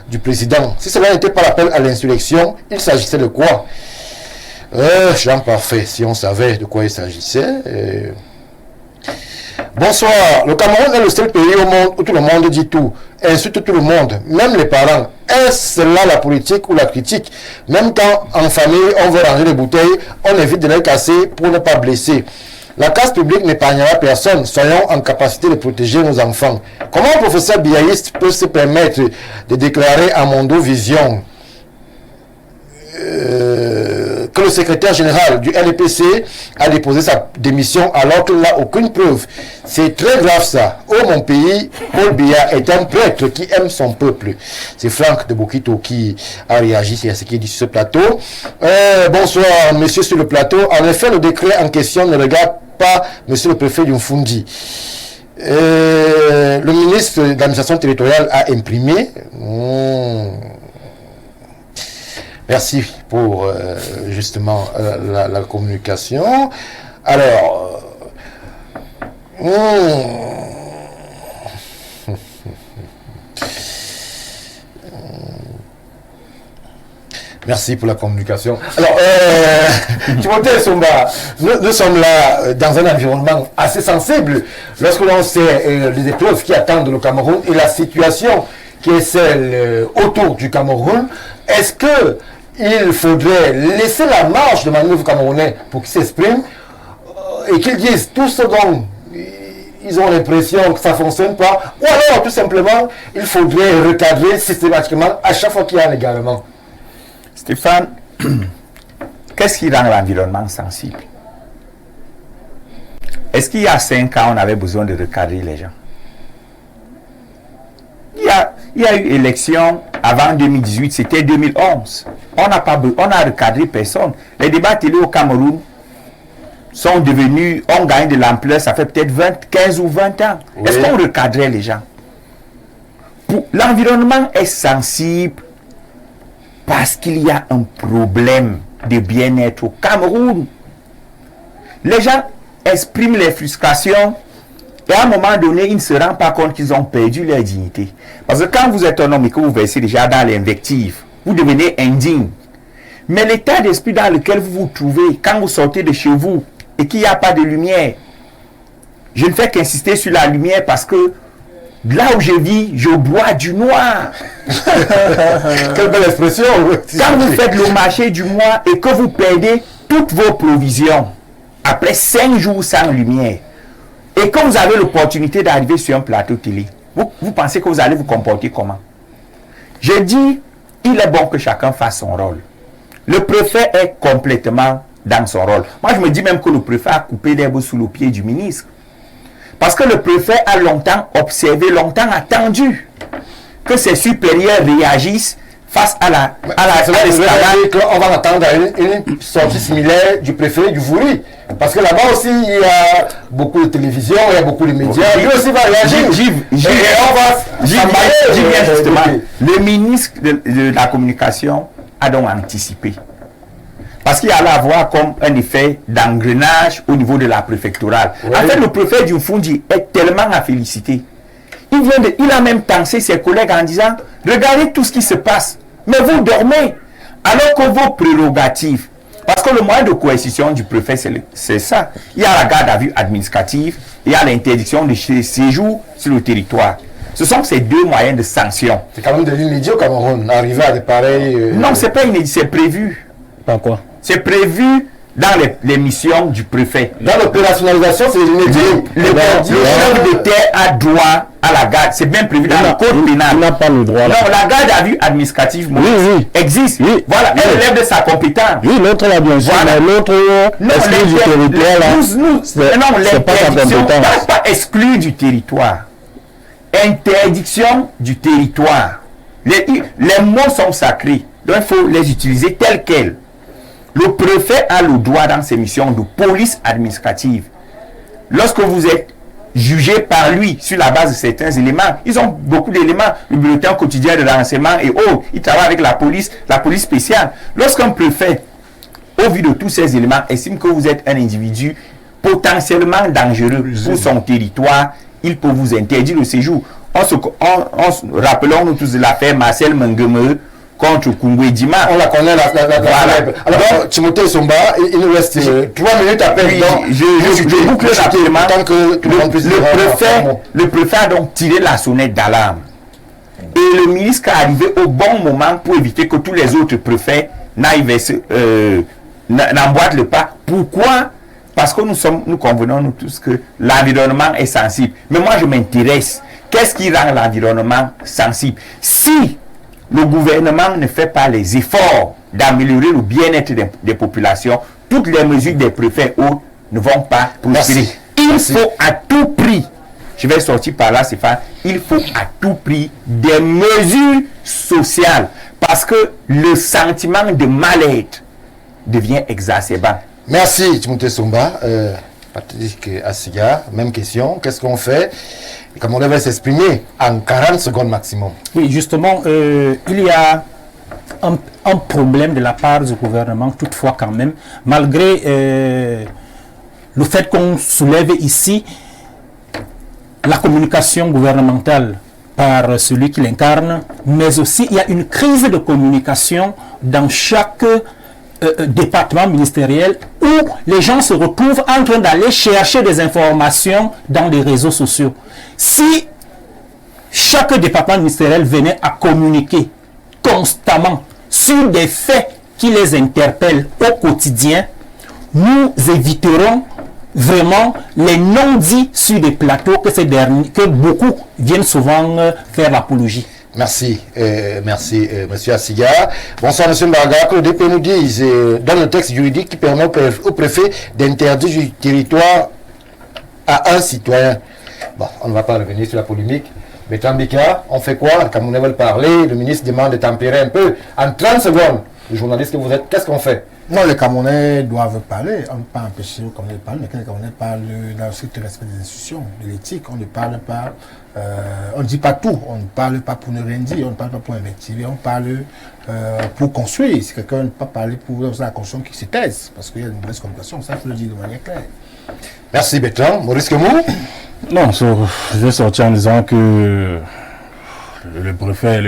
du président. Si cela n'était pas l'appel à l'insurrection, il s'agissait de quoi? Jean Parfait, si on savait de quoi il s'agissait. Bonsoir. Le Cameroun est le seul pays au monde où tout le monde dit tout, insulte tout le monde, même les parents. Est-ce là la politique ou la critique? Même quand en famille on veut ranger les bouteilles, on évite de les casser pour ne pas blesser. La casse publique n'épargnera personne. Soyons en capacité de protéger nos enfants. Comment un professeur biaïste peut se permettre de déclarer à Mondo Vision que le secrétaire général du LPC a déposé sa démission alors qu'il n'a aucune preuve? C'est très grave ça. Oh mon pays, Paul Biya est un prêtre qui aime son peuple. C'est Franck de Bokito qui a réagi à ce qui est dit sur ce plateau. Bonsoir monsieur sur le plateau. En effet, le décret en question ne regarde pas monsieur le préfet d'Umfundi. Le ministre de l'administration territoriale a imprimé. Merci pour justement la communication. Alors, merci pour la communication. Alors, Timothée Somba, nous sommes là dans un environnement assez sensible lorsque l'on sait les épreuves qui attendent le Cameroun et la situation qui est celle autour du Cameroun. Est-ce que il faudrait laisser la marge de manœuvre camerounais pour qu'ils s'expriment et qu'ils disent tout ce dont ils ont l'impression que ça ne fonctionne pas, ou alors tout simplement il faudrait recadrer systématiquement à chaque fois qu'il y a un égarement? Stéphane, qu'est-ce qui rend l'environnement sensible? Est-ce qu'il y a 5 ans on avait besoin de recadrer les gens? Il y a eu élection avant 2018, c'était 2011. On n'a recadré personne. Les débats télé au Cameroun sont devenus, ont gagné de l'ampleur, ça fait peut-être 15 ou 20 ans. Oui. Est-ce qu'on recadrait les gens? L'environnement est sensible parce qu'il y a un problème de bien-être au Cameroun. Les gens expriment les frustrations. Et à un moment donné, ils ne se rendent pas compte qu'ils ont perdu leur dignité. Parce que quand vous êtes un homme et que vous versez déjà dans l'invective, vous devenez indigne. Mais l'état d'esprit dans lequel vous vous trouvez, quand vous sortez de chez vous et qu'il n'y a pas de lumière, je ne fais qu'insister sur la lumière parce que là où je vis, je bois du noir. Quelle belle expression. Quand vous faites le marché du mois et que vous perdez toutes vos provisions, après 5 jours sans lumière, et quand vous avez l'opportunité d'arriver sur un plateau télé, vous pensez que vous allez vous comporter comment? Je dis, il est bon que chacun fasse son rôle. Le préfet est complètement dans son rôle. Moi, je me dis même que le préfet a coupé l'herbe sous le pied du ministre. Parce que le préfet a longtemps observé, longtemps attendu que ses supérieurs réagissent face à l'escalade. On va attendre une sortie similaire du préfet du Vouri. Parce que là-bas aussi, il y a beaucoup de télévision, il y a beaucoup de médias. Lui aussi va réagir. J'y viens justement. Le ministre de la Communication a donc anticipé. Parce qu'il allait avoir comme un effet d'engrenage au niveau de la préfectorale. Oui. En fait, le préfet du Fundi est tellement à féliciter. Il a même tensé ses collègues en disant, regardez tout ce qui se passe, mais vous dormez. Alors que vos prérogatives, parce que le moyen de coercition du préfet, c'est ça. Il y a la garde à vue administrative, il y a l'interdiction de séjour sur le territoire. Ce sont ces deux moyens de sanction. C'est quand même de l'inédit au Cameroun, arriver à des pareils... Non, c'est pas inédit, c'est prévu. Pas quoi? C'est prévu dans les missions du préfet. Dans l'opérationnalisation, c'est l'inédit. Le chef de terre a droit à la garde. C'est bien prévu dans le code pénal. Il n'a pas le droit. Non, la garde à vue administrative existe. Oui. Voilà, elle relève de sa compétence. Oui, l'autre là, bien sûr. Voilà. Mais l'autre, exclu du territoire, là, c'est pas sa compétence. Pas exclu du territoire. Interdiction du territoire. Les mots sont sacrés. Donc, il faut les utiliser tels quels. Le préfet a le droit dans ses missions de police administrative. Lorsque vous êtes jugé par lui sur la base de certains éléments, ils ont beaucoup d'éléments, le bulletin quotidien de renseignement et autres, ils travaillent avec la police spéciale. Lorsqu'un préfet, au vu de tous ces éléments, estime que vous êtes un individu potentiellement dangereux pour son territoire, il peut vous interdire le séjour. Rappelons-nous tous de l'affaire Marcel Mengeme contre Kungwe Dima. On la connaît, voilà. Alors, Timothée Somba, il nous reste 3 minutes à peine. Je boucle rapidement. Le préfet a donc tiré la sonnette d'alarme. Et le ministre est arrivé au bon moment pour éviter que tous les autres préfets n'emboîtent le pas. Pourquoi? Parce que nous convenons nous tous que l'environnement est sensible. Mais moi, je m'intéresse. Qu'est-ce qui rend l'environnement sensible? Si le gouvernement ne fait pas les efforts d'améliorer le bien-être des populations, toutes les mesures des préfets autres ne vont pas prospérer. Il faut à tout prix, je vais sortir par là, Stéphane, il faut à tout prix des mesures sociales parce que le sentiment de mal-être devient exacerbant. Merci Timothée Somba. Patrick Asiga, même question. Qu'est-ce qu'on fait? Comme on devait s'exprimer en 40 secondes maximum. Oui, justement, il y a un problème de la part du gouvernement, toutefois quand même, malgré le fait qu'on soulève ici la communication gouvernementale par celui qui l'incarne, mais aussi il y a une crise de communication dans chaque département ministériel où les gens se retrouvent en train d'aller chercher des informations dans les réseaux sociaux. Si chaque département ministériel venait à communiquer constamment sur des faits qui les interpellent au quotidien, nous éviterons vraiment les non-dits sur des plateaux que beaucoup viennent souvent faire l'apologie. Merci, Monsieur Asiga. Bonsoir, Monsieur Mbarga. Que le DP nous dise, dans le texte juridique qui permet au préfet d'interdire du territoire à un citoyen. Bon, on ne va pas revenir sur la polémique. Mais Tambika, on fait quoi? Les Camerounais veulent parler, le ministre demande de tempérer un peu. En 30 secondes, le journaliste que vous êtes, qu'est-ce qu'on fait? Non, les Camerounais doivent parler. On ne peut pas empêcher les Camerounais de parler, mais quand les Camerounais parlent dans le strict respect des institutions, de l'éthique, on ne parle pas, on ne dit pas tout. On ne parle pas pour ne rien dire, on ne parle pas pour invectiver, on parle pour construire. Si quelqu'un ne peut pas parler pour la construction qui se taise, parce qu'il y a une mauvaise communication, ça il faut le dire de manière claire. Merci Bertrand. Maurice Kemou? Non, je vais sortir en disant que le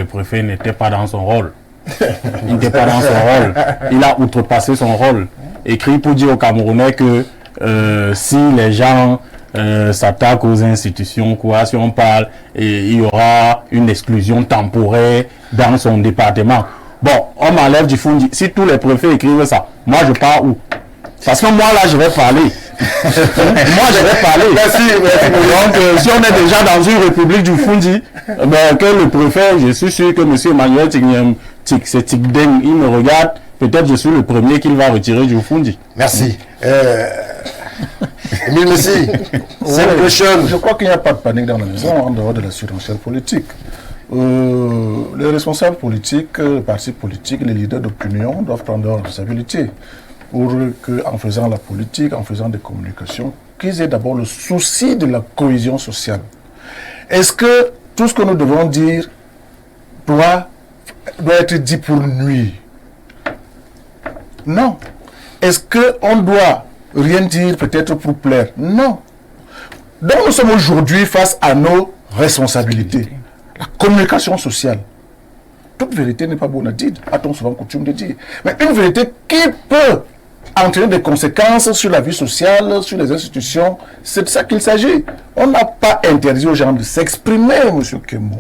préfet n'était pas dans son rôle. Il n'était pas dans son rôle. Il a outrepassé son rôle. Écrit pour dire aux Camerounais que si les gens s'attaquent aux institutions, quoi, si on parle, et il y aura une exclusion temporaire dans son département. Bon, on m'enlève du fond. Si tous les préfets écrivent ça, moi je pars où? Parce que moi là je vais parler. Moi je vais parler. Merci. Donc si on est déjà dans une république du Fundi, que le préfet, je suis sûr que M. Emmanuel c'est Tigdeng, il me regarde, peut-être je suis le premier qu'il va retirer du Fundi. Merci. Émile Messi, je crois qu'il n'y a pas de panique dans la maison en dehors de la surenchère politique. Les responsables politiques, les partis politiques, les leaders d'opinion doivent prendre leurs responsabilités pour qu'en faisant la politique, en faisant des communications, qu'ils aient d'abord le souci de la cohésion sociale. Est-ce que tout ce que nous devons dire doit être dit pour nuire? Non. Est-ce qu'on doit rien dire peut-être pour plaire? Non. Donc nous sommes aujourd'hui face à nos responsabilités. La communication sociale. Toute vérité n'est pas bonne à dire, a-t-on souvent coutume de dire. Mais une vérité qui peut entraîner des conséquences sur la vie sociale, sur les institutions, c'est de ça qu'il s'agit. On n'a pas interdit aux gens de s'exprimer, M. Kembo.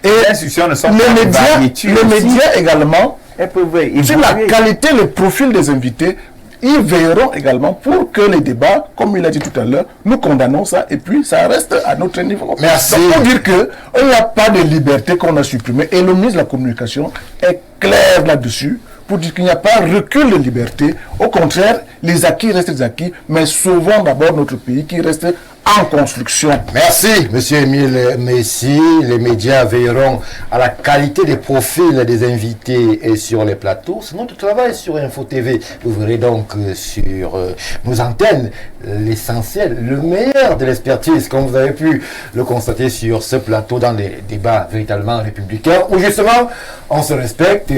Et les institutions ne sont les pas médias également, sur sur la qualité, le profil des invités, ils veilleront également pour que les débats, comme il a dit tout à l'heure, nous condamnons ça et puis ça reste à notre niveau. Merci. Donc pour dire qu'il n'y a pas de liberté qu'on a supprimée et le ministre de la Communication est clair là-dessus pour dire qu'il n'y a pas recul de liberté. Au contraire, les acquis restent des acquis, mais sauvons d'abord notre pays qui reste en construction. Merci, Monsieur Émile Messi. Les médias veilleront à la qualité des profils des invités et sur les plateaux. C'est notre travail sur Info TV. Vous verrez donc sur nos antennes l'essentiel, le meilleur de l'expertise, comme vous avez pu le constater sur ce plateau dans les débats véritablement républicains, où justement on se respecte,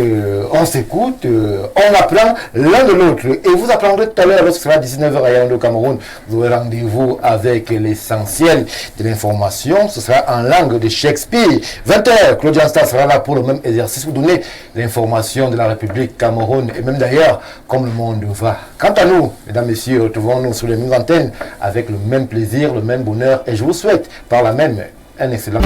on s'écoute, on apprend l'un de l'autre. Et vous apprendrez tout à l'heure, lorsque ce sera 19h à Yaoundé au Cameroun, vous aurez rendez-vous avec l'essentiel de l'information. Ce sera en langue de Shakespeare. 20h, Claudia Star sera là pour le même exercice, vous donner l'information de la République Cameroun et même d'ailleurs comme le monde va. Quant à nous, mesdames, messieurs, retrouvons-nous sur les mêmes antennes avec le même plaisir, le même bonheur et je vous souhaite par là même un excellent